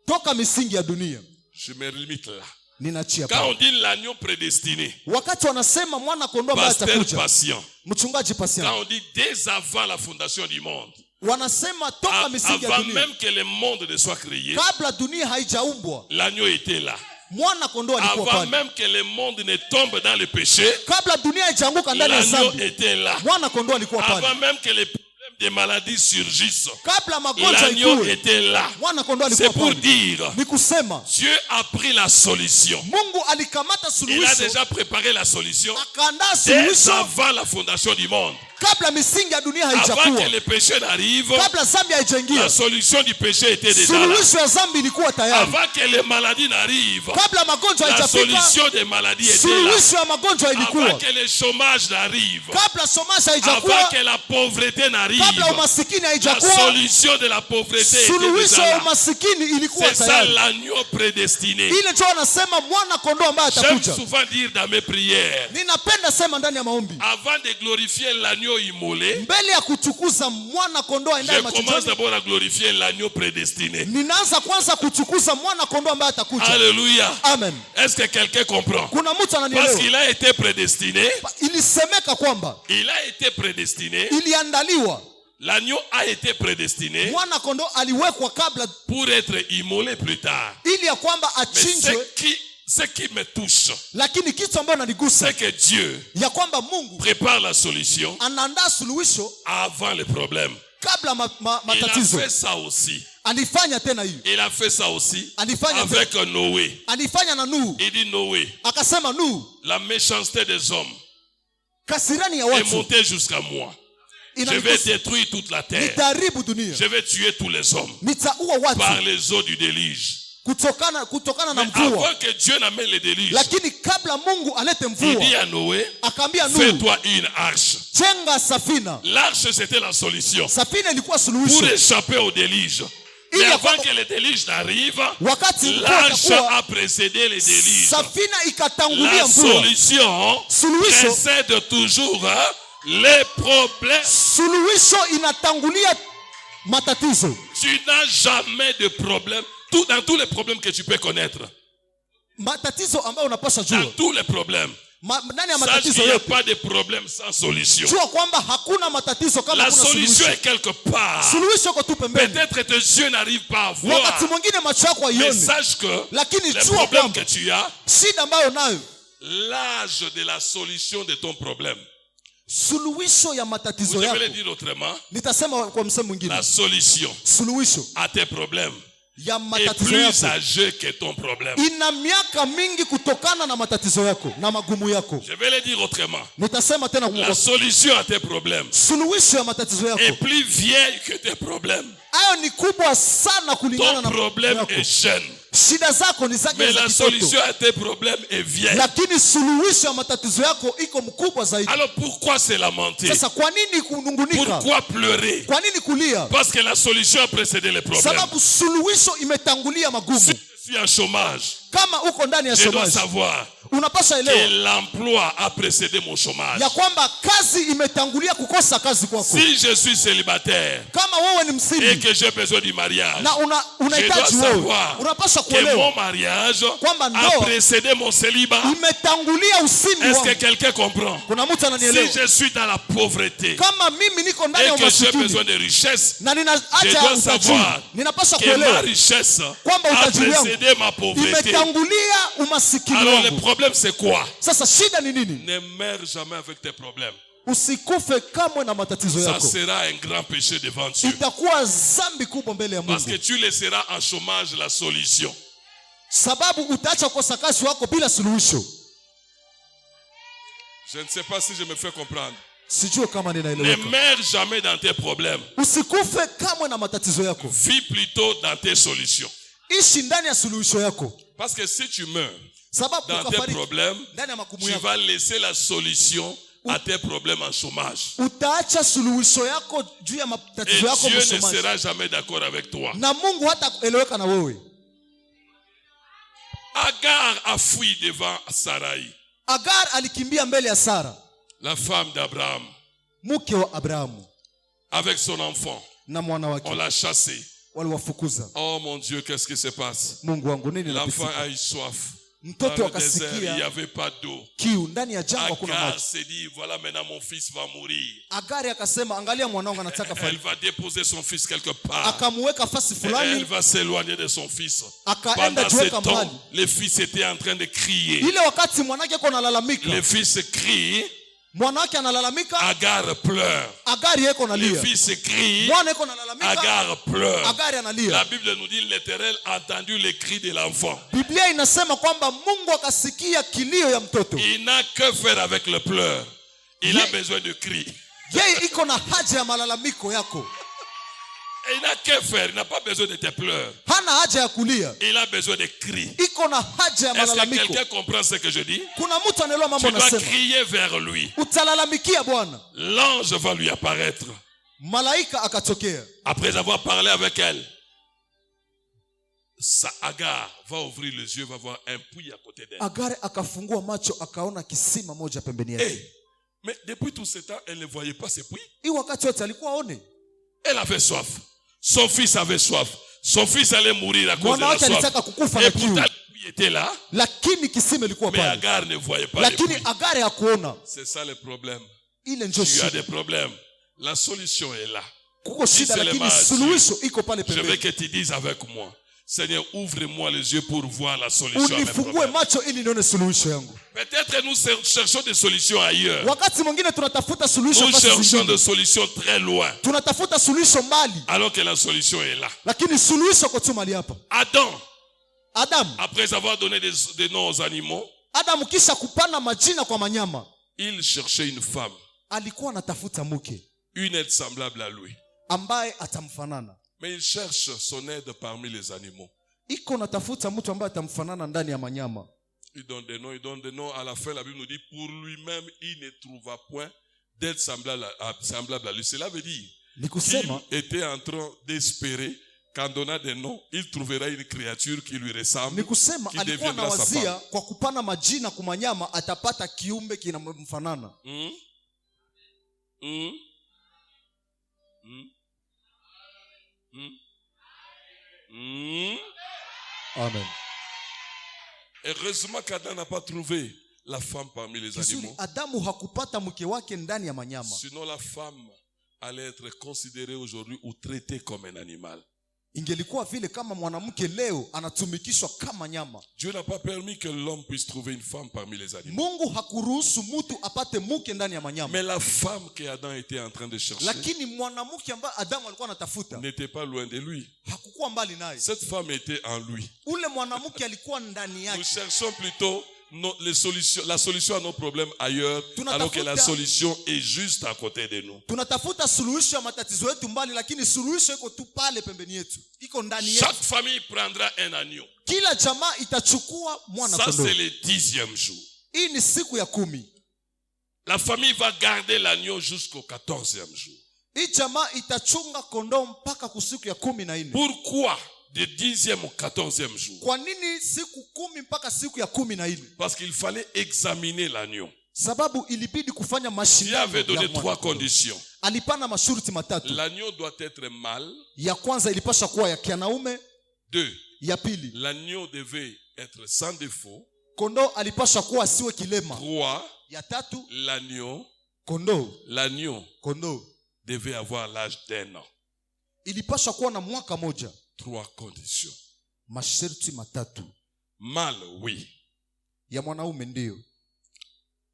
Speaker 2: toka misingi ya dunia.
Speaker 1: Je me limite là.
Speaker 2: Ninachia
Speaker 1: Quand on
Speaker 2: pa.
Speaker 1: dit l'agneau prédestiné,
Speaker 2: Wakati wanasema mwana kondoo ambaye
Speaker 1: pasteur
Speaker 2: atakuja,
Speaker 1: patient.
Speaker 2: mchungaji
Speaker 1: Quand
Speaker 2: patient,
Speaker 1: on dit dès avant la fondation du monde,
Speaker 2: wanasema toka misingi ya
Speaker 1: avant
Speaker 2: dunia,
Speaker 1: même que le monde ne soit créé,
Speaker 2: kabla dunia haijaumbwa,
Speaker 1: l'agneau était là.
Speaker 2: mwana kondoo alikuwa
Speaker 1: Avant
Speaker 2: pale.
Speaker 1: même que le monde ne tombe dans le péché,
Speaker 2: Kabla dunia haijaanguka ndani ya
Speaker 1: l'agneau
Speaker 2: dhambi,
Speaker 1: était là.
Speaker 2: mwana kondoo alikuwa pale.
Speaker 1: Avant même que les problèmes des maladies surgissent,
Speaker 2: Kabla magonjwa
Speaker 1: l'agneau
Speaker 2: ikue,
Speaker 1: était là.
Speaker 2: mwana kondoo
Speaker 1: C'est
Speaker 2: alikuwa
Speaker 1: pour
Speaker 2: pale.
Speaker 1: dire,
Speaker 2: Ni kusema
Speaker 1: Dieu a pris la solution.
Speaker 2: Mungu alikamata
Speaker 1: Il a
Speaker 2: suluhisho,
Speaker 1: déjà préparé la solution
Speaker 2: akaandaa
Speaker 1: dès
Speaker 2: suluhisho
Speaker 1: avant la fondation du monde.
Speaker 2: kabla misingi ya dunia
Speaker 1: Avant
Speaker 2: haijakuwa,
Speaker 1: que le péché n'arrive,
Speaker 2: kabla dhambi
Speaker 1: la
Speaker 2: haijaingia,
Speaker 1: solution du péché était déjà là.
Speaker 2: suluhisho ya dhambi ilikuwa tayari.
Speaker 1: Avant que les maladies n'arrivent,
Speaker 2: Kabla magonjwa
Speaker 1: la
Speaker 2: haijafika,
Speaker 1: solution des maladies était là.
Speaker 2: suluhisho ya magonjwa
Speaker 1: Avant
Speaker 2: ilikuwa.
Speaker 1: que le chômage n'arrive,
Speaker 2: Kabla somaji
Speaker 1: avant
Speaker 2: haijakuwa,
Speaker 1: que la pauvreté n'arrive,
Speaker 2: kabla umasikini
Speaker 1: la
Speaker 2: haijakuwa,
Speaker 1: solution de la pauvreté était
Speaker 2: suluhisho
Speaker 1: déjà
Speaker 2: ya
Speaker 1: là.
Speaker 2: umasikini ilikuwa
Speaker 1: C'est ça
Speaker 2: tayari.
Speaker 1: l'agneau prédestiné.
Speaker 2: Ile ndio wanasema mwana kondoo ambaye
Speaker 1: J'aime
Speaker 2: atakuja.
Speaker 1: souvent dire dans mes prières,
Speaker 2: Ninapenda sema ndani ya maombi,
Speaker 1: avant de glorifier l'agneau immolé,
Speaker 2: mbele ya kutukuza mwana kondoo
Speaker 1: je
Speaker 2: aendaye
Speaker 1: commence
Speaker 2: machinjoni,
Speaker 1: d'abord à glorifier l'agneau prédestiné.
Speaker 2: ninaanza kwanza kutukuza mwana kondoo ambaye atakuja.
Speaker 1: Alléluia.
Speaker 2: Amen.
Speaker 1: Est-ce que quelqu'un comprend?
Speaker 2: Kuna mtu
Speaker 1: Parce
Speaker 2: ananielewa?
Speaker 1: qu'il a été prédestiné,
Speaker 2: Ilisemeka kwamba
Speaker 1: il a été prédestiné,
Speaker 2: iliandaliwa,
Speaker 1: l'agneau a été prédestiné
Speaker 2: mwana kondoo aliwekwa kabla,
Speaker 1: pour être immolé plus tard.
Speaker 2: ili ya kwamba
Speaker 1: Mais
Speaker 2: achinjwe.
Speaker 1: ce qui me touche,
Speaker 2: Lakini kitu ambayo nanigusa
Speaker 1: c'est que Dieu
Speaker 2: ya kwamba Mungu
Speaker 1: prépare la solution
Speaker 2: anaandaa suluhisho
Speaker 1: avant le problème.
Speaker 2: kabla
Speaker 1: Il a
Speaker 2: matatizo.
Speaker 1: fait ça aussi.
Speaker 2: Alifanya tena hiyo,
Speaker 1: Il a fait ça aussi
Speaker 2: alifanya tena,
Speaker 1: avec Noé.
Speaker 2: alifanya na Nuhu.
Speaker 1: Il dit Noé,
Speaker 2: Akasema Nuhu,
Speaker 1: la méchanceté des hommes
Speaker 2: kasirani ya
Speaker 1: est
Speaker 2: watu
Speaker 1: montée jusqu'à moi. Je vais
Speaker 2: inanigusa,
Speaker 1: détruire toute la terre.
Speaker 2: nitaharibu dunia,
Speaker 1: Je vais tuer tous les hommes
Speaker 2: nitaua
Speaker 1: par
Speaker 2: watu
Speaker 1: les eaux du déluge.
Speaker 2: kutokana na
Speaker 1: Mais
Speaker 2: mvua.
Speaker 1: avant que Dieu n'amène le déluge,
Speaker 2: Lakini kabla Mungu alete
Speaker 1: il dit
Speaker 2: mvua,
Speaker 1: à Noé,
Speaker 2: akaambia Nuhu,
Speaker 1: fais-toi une arche.
Speaker 2: jenga safina.
Speaker 1: L'arche, c'était la solution
Speaker 2: Safina ilikuwa
Speaker 1: pour
Speaker 2: suluhisho,
Speaker 1: échapper au déluge. Mais
Speaker 2: ili ya
Speaker 1: avant
Speaker 2: kwamba
Speaker 1: que le déluge n'arrive,
Speaker 2: wakati mvua
Speaker 1: l'arche
Speaker 2: itakuwa,
Speaker 1: a précédé le déluge.
Speaker 2: safina
Speaker 1: La
Speaker 2: ikatangulia mvua.
Speaker 1: solution
Speaker 2: Suluhisho,
Speaker 1: précède toujours les problèmes.
Speaker 2: suluhisho inatangulia matatizo.
Speaker 1: Tu n'as jamais de problème. Dans tous les problèmes que tu peux connaître,
Speaker 2: Matatizo ambayo unapaswa
Speaker 1: dans
Speaker 2: jua,
Speaker 1: tous les problèmes,
Speaker 2: ndani ya
Speaker 1: sache
Speaker 2: matatizo
Speaker 1: qu'il n'y a
Speaker 2: yote,
Speaker 1: pas de problème sans solution.
Speaker 2: jua kwamba hakuna matatizo kama
Speaker 1: La
Speaker 2: hakuna
Speaker 1: solution
Speaker 2: suluhisho.
Speaker 1: est quelque part.
Speaker 2: Suluhisho iko tu pembeni.
Speaker 1: Peut-être tes yeux n'arrivent pas à voir,
Speaker 2: Wakati mwingine macho yako
Speaker 1: mais
Speaker 2: haioni,
Speaker 1: sache que
Speaker 2: lakini
Speaker 1: les
Speaker 2: jua
Speaker 1: problèmes que
Speaker 2: kwamba
Speaker 1: tu as,
Speaker 2: shida ambayo nayo,
Speaker 1: l'âge de la solution de ton problème.
Speaker 2: suluhisho ya matatizo
Speaker 1: Vous devez
Speaker 2: yako.
Speaker 1: le dire autrement,
Speaker 2: Nitasema kwa msemo mwingine,
Speaker 1: la solution
Speaker 2: suluhisho
Speaker 1: à tes problèmes
Speaker 2: ya
Speaker 1: est
Speaker 2: matatizo
Speaker 1: plus
Speaker 2: yako
Speaker 1: âgée que ton problème.
Speaker 2: ina miaka mingi kutokana na matatizo yako na magumu yako.
Speaker 1: Je vais le dire autrement.
Speaker 2: Nitasema tena
Speaker 1: La
Speaker 2: kwa
Speaker 1: solution à tes problèmes
Speaker 2: suluhisho ya matatizo
Speaker 1: est
Speaker 2: yako,
Speaker 1: plus vieille que tes problèmes.
Speaker 2: hayo ni kubwa sana kulingana
Speaker 1: Ton
Speaker 2: na
Speaker 1: problème
Speaker 2: yako.
Speaker 1: est jeune,
Speaker 2: Shida zako ni zake
Speaker 1: mais
Speaker 2: za
Speaker 1: la
Speaker 2: kitoto,
Speaker 1: solution à tes problèmes est vieille.
Speaker 2: lakini suluhisho ya matatizo yako iko mkubwa zaidi.
Speaker 1: Alors pourquoi se lamenter?
Speaker 2: Sasa kwa nini kunungunika?
Speaker 1: Pourquoi pleurer?
Speaker 2: Kwa nini kulia?
Speaker 1: Parce que la solution a précédé les problèmes.
Speaker 2: Sababu suluhisho imetangulia magumu.
Speaker 1: Si je suis en chômage,
Speaker 2: kama uko ndani ya
Speaker 1: Je dois
Speaker 2: chômage,
Speaker 1: savoir
Speaker 2: unapaswa
Speaker 1: que
Speaker 2: elewa
Speaker 1: l'emploi a précédé mon chômage.
Speaker 2: ya kwamba kazi imetangulia kukosa kazi kwako.
Speaker 1: Si je suis célibataire
Speaker 2: Kama wewe ni
Speaker 1: et
Speaker 2: msiri
Speaker 1: que j'ai besoin du mariage,
Speaker 2: na
Speaker 1: je dois
Speaker 2: unahitaji wewe,
Speaker 1: savoir
Speaker 2: unapaswa
Speaker 1: que
Speaker 2: kuelewa
Speaker 1: mon mariage
Speaker 2: kwamba
Speaker 1: a
Speaker 2: ndoa
Speaker 1: précédé mon célibat.
Speaker 2: imetangulia usimi
Speaker 1: Est-ce que
Speaker 2: wangu.
Speaker 1: quelqu'un comprend?
Speaker 2: Kuna mtu
Speaker 1: Si
Speaker 2: ananielewa?
Speaker 1: je suis dans la pauvreté
Speaker 2: Kama mimi niko ndani
Speaker 1: et
Speaker 2: ya
Speaker 1: que j'ai
Speaker 2: umasikini
Speaker 1: besoin de richesse,
Speaker 2: na nina
Speaker 1: je
Speaker 2: haja ya
Speaker 1: dois
Speaker 2: utajiri,
Speaker 1: savoir
Speaker 2: ninapaswa
Speaker 1: que ma
Speaker 2: kuelewa
Speaker 1: richesse
Speaker 2: kwamba
Speaker 1: a
Speaker 2: utajiri wangu
Speaker 1: précédé ma pauvreté.
Speaker 2: imetangulia umasikini
Speaker 1: Alors le
Speaker 2: wangu.
Speaker 1: problème c'est quoi?
Speaker 2: Sasa shida ni nini?
Speaker 1: Ne meurs jamais avec tes problèmes.
Speaker 2: Usikufe kamwe na matatizo
Speaker 1: Ça
Speaker 2: yako,
Speaker 1: sera un grand péché devant Dieu.
Speaker 2: itakuwa zambi kubwa mbele ya
Speaker 1: Parce que
Speaker 2: Mungu,
Speaker 1: tu laisseras en chômage la solution.
Speaker 2: sababu utaacha kukosa kazi wako bila suluhisho.
Speaker 1: Je ne sais pas si je me fais comprendre.
Speaker 2: Sijue kama
Speaker 1: Ne
Speaker 2: ninaeleweka.
Speaker 1: meurs jamais dans tes problèmes.
Speaker 2: Usikufe kamwe na matatizo yako,
Speaker 1: Vis plutôt dans tes solutions.
Speaker 2: ishi ndani ya suluhisho yako,
Speaker 1: Parce que si tu meurs
Speaker 2: sababu
Speaker 1: dans tes
Speaker 2: ukafariki
Speaker 1: problèmes,
Speaker 2: ndani ya makumu
Speaker 1: tu
Speaker 2: yako,
Speaker 1: vas laisser la solution à tes problèmes en chômage.
Speaker 2: utaacha suluhisho yako juu ya
Speaker 1: Et
Speaker 2: matatizo yako
Speaker 1: Dieu ne
Speaker 2: msomaji,
Speaker 1: sera jamais d'accord avec toi.
Speaker 2: na Mungu hata kueleweka na wewe.
Speaker 1: Agar a fui devant Sarai,
Speaker 2: Agar alikimbia mbele ya Sara,
Speaker 1: la femme d'Abraham,
Speaker 2: mke wa Abrahamu,
Speaker 1: avec son enfant.
Speaker 2: na mwana
Speaker 1: On
Speaker 2: wake
Speaker 1: l'a chassé.
Speaker 2: waliwafukuza.
Speaker 1: Oh mon Dieu, qu'est-ce qui se passe?
Speaker 2: Mungu wangu, nini
Speaker 1: L'enfant
Speaker 2: napitika?
Speaker 1: a eu soif. Dans
Speaker 2: Mtoto
Speaker 1: le désert, il n'y
Speaker 2: akasikia
Speaker 1: avait pas d'eau.
Speaker 2: kiu, ndani ya jangwa kuna
Speaker 1: Agar
Speaker 2: maji.
Speaker 1: s'est dit, voilà maintenant mon fils va mourir.
Speaker 2: Agari akasema, angalia mwanangu anataka
Speaker 1: Elle
Speaker 2: fariki.
Speaker 1: va déposer son fils quelque part.
Speaker 2: Akamuweka fasi
Speaker 1: Et elle
Speaker 2: fulani,
Speaker 1: va s'éloigner de son fils.
Speaker 2: akaenda
Speaker 1: Pendant ce
Speaker 2: jiweka
Speaker 1: temps,
Speaker 2: mbali.
Speaker 1: le fils était en train de crier.
Speaker 2: Ile wakati mwanake ako analalamika,
Speaker 1: Le fils crie,
Speaker 2: mwanawake analalamika,
Speaker 1: Agar pleure.
Speaker 2: Agari yeko
Speaker 1: Le
Speaker 2: analia,
Speaker 1: fils crie,
Speaker 2: mwana yeko analalamika,
Speaker 1: Agar pleure.
Speaker 2: Agari
Speaker 1: La
Speaker 2: analia.
Speaker 1: Bible nous dit, l'Éternel a entendu les cris de l'enfant.
Speaker 2: Biblia inasema kwamba Mungu akasikia kilio ya mtoto.
Speaker 1: Il n'a que faire avec le pleur. Il a
Speaker 2: Ye-
Speaker 1: besoin de cris.
Speaker 2: Yeye iko na haja ya malalamiko yako,
Speaker 1: Et il n'a que faire. Il n'a pas besoin de tes pleurs.
Speaker 2: hana haja ya kulia,
Speaker 1: Il a besoin de cris.
Speaker 2: iko na haja ya
Speaker 1: Est-ce que
Speaker 2: malalamiko.
Speaker 1: quelqu'un comprend ce que je dis?
Speaker 2: Kuna mtu anaelewa mambo
Speaker 1: Tu dois
Speaker 2: anasema,
Speaker 1: crier vers lui.
Speaker 2: utalalamikia Bwana.
Speaker 1: L'ange va lui apparaître.
Speaker 2: Malaika akatokea,
Speaker 1: Après avoir parlé avec elle, Agar va ouvrir les yeux, va voir un puits à côté d'elle.
Speaker 2: Agari akafungua macho akaona kisima moja pembeni yake.
Speaker 1: Hey, mais depuis tout ce temps, elle ne voyait pas ce puits.
Speaker 2: Hii wakati wote alikuwa aone.
Speaker 1: Elle avait soif. Son fils avait soif. Son fils allait mourir à cause de
Speaker 2: Mwana
Speaker 1: la
Speaker 2: wake
Speaker 1: soif.
Speaker 2: alitaka kukufa
Speaker 1: Et
Speaker 2: na
Speaker 1: pourtant,
Speaker 2: kiu,
Speaker 1: le puits était là,
Speaker 2: lakini kisima ilikuwa
Speaker 1: mais
Speaker 2: pale,
Speaker 1: Agar ne voyait pas le
Speaker 2: lakini
Speaker 1: puits.
Speaker 2: Agari hakuona.
Speaker 1: C'est ça le problème.
Speaker 2: Ile ndio
Speaker 1: Tu as
Speaker 2: shida,
Speaker 1: des problèmes. La solution est là.
Speaker 2: kuko shida,
Speaker 1: Dis
Speaker 2: lakini
Speaker 1: seulement
Speaker 2: suluhisho iko pale
Speaker 1: Je veux
Speaker 2: pembeni.
Speaker 1: que tu dises avec moi, Seigneur, ouvre-moi les yeux pour voir la solution à mes
Speaker 2: Unifungue
Speaker 1: problèmes.
Speaker 2: macho ili nione suluhisho yangu.
Speaker 1: Peut-être nous cherchons des solutions ailleurs.
Speaker 2: Wakati mwingine tunatafuta suluhisho
Speaker 1: Nous
Speaker 2: fasi
Speaker 1: cherchons
Speaker 2: zingine,
Speaker 1: des solutions très loin,
Speaker 2: tunatafuta suluhisho mbali,
Speaker 1: alors que la solution est là.
Speaker 2: lakini suluhisho kwa tu mali hapa.
Speaker 1: Adam,
Speaker 2: Adamu,
Speaker 1: après avoir donné des noms aux animaux,
Speaker 2: Adamu kisha kupana majina kwa manyama,
Speaker 1: il cherchait une femme,
Speaker 2: alikuwa anatafuta mke
Speaker 1: une aide semblable à lui.
Speaker 2: ambaye atamfanana.
Speaker 1: Mais il cherche son aide parmi les animaux.
Speaker 2: Iko natafuta mtu ambaye atamfanana ndani ya manyama.
Speaker 1: Il donne des noms, il donne des noms. À la fin, la Bible nous dit, pour lui-même, il ne trouva point d'aide semblable à lui. Cela veut dire
Speaker 2: Ni kusema
Speaker 1: qu'il était en train d'espérer qu'en donnant des noms, il trouvera une créature qui lui ressemble,
Speaker 2: ni kusema
Speaker 1: qui
Speaker 2: alikuwa
Speaker 1: deviendra sa
Speaker 2: anawazia
Speaker 1: femme.
Speaker 2: kwa kupana majina kwa manyama atapata kiumbe kinamfanana.
Speaker 1: Hmm? Hmm? Hmm? Hmm? Hmm?
Speaker 2: Amen.
Speaker 1: Heureusement qu'Adam n'a pas trouvé la femme parmi les
Speaker 2: Kizuri,
Speaker 1: animaux.
Speaker 2: Adamu hakupata mke wake ndani ya manyama.
Speaker 1: Sinon, la femme allait être considérée aujourd'hui ou traitée comme un animal.
Speaker 2: Ingelikuwa vile kama mwanamke leo anatumikishwa kama nyama.
Speaker 1: Dieu n'a pas permis que l'homme puisse trouver une femme parmi les animaux.
Speaker 2: Mungu hakuruhusu mtu apate mke ndani ya manyama.
Speaker 1: Mais la femme que Adam était en train de chercher
Speaker 2: Lakini mwanamke ambaye Adamu alikuwa anatafuta
Speaker 1: n'était pas loin de lui.
Speaker 2: hakukuwa mbali naye.
Speaker 1: Cette femme était en lui.
Speaker 2: Ule mwanamke alikuwa ndani
Speaker 1: Nous
Speaker 2: yake.
Speaker 1: cherchons plutôt la solution à nos problèmes ailleurs,
Speaker 2: Tunatafuta-
Speaker 1: alors que la solution est juste à côté de nous.
Speaker 2: Tunatafuta suluhisho ya matatizo yetu mbali, lakini suluhisho iko tu pale pembeni yetu, iko ndani yetu.
Speaker 1: Chaque famille prendra un agneau.
Speaker 2: Kila jamaa itachukua mwana
Speaker 1: Ça,
Speaker 2: kondoo.
Speaker 1: c'est le 10e jour.
Speaker 2: Hii ni siku ya 10.
Speaker 1: La famille va garder l'agneau jusqu'au 14e jour.
Speaker 2: Hii jamaa itachunga kondoo mpaka kusiku ya 14.
Speaker 1: Pourquoi du 10e au 14e jour?
Speaker 2: Kwa nini siku 10 mpaka siku ya 14?
Speaker 1: Parce qu'il fallait examiner l'agneau.
Speaker 2: Sababu ilibidi kufanya
Speaker 1: Dieu
Speaker 2: mashindano.
Speaker 1: avait donné 3 conditions.
Speaker 2: Alipana masharti matatu.
Speaker 1: L'agneau doit être mâle.
Speaker 2: Ya kwanza ilipasha kuwa ya kianaume.
Speaker 1: 2.
Speaker 2: Ya pili,
Speaker 1: L'agneau devait être sans défaut.
Speaker 2: kondoo alipasha kuwa asiwe kilema.
Speaker 1: 3.
Speaker 2: Ya tatu,
Speaker 1: L'agneau
Speaker 2: kondoo
Speaker 1: devait avoir l'âge d'1 an.
Speaker 2: ilipasha kuwa na mwaka moja.
Speaker 1: 3 conditions.
Speaker 2: Masharti matatu.
Speaker 1: Mâle, oui.
Speaker 2: Ya mwanaume ndio.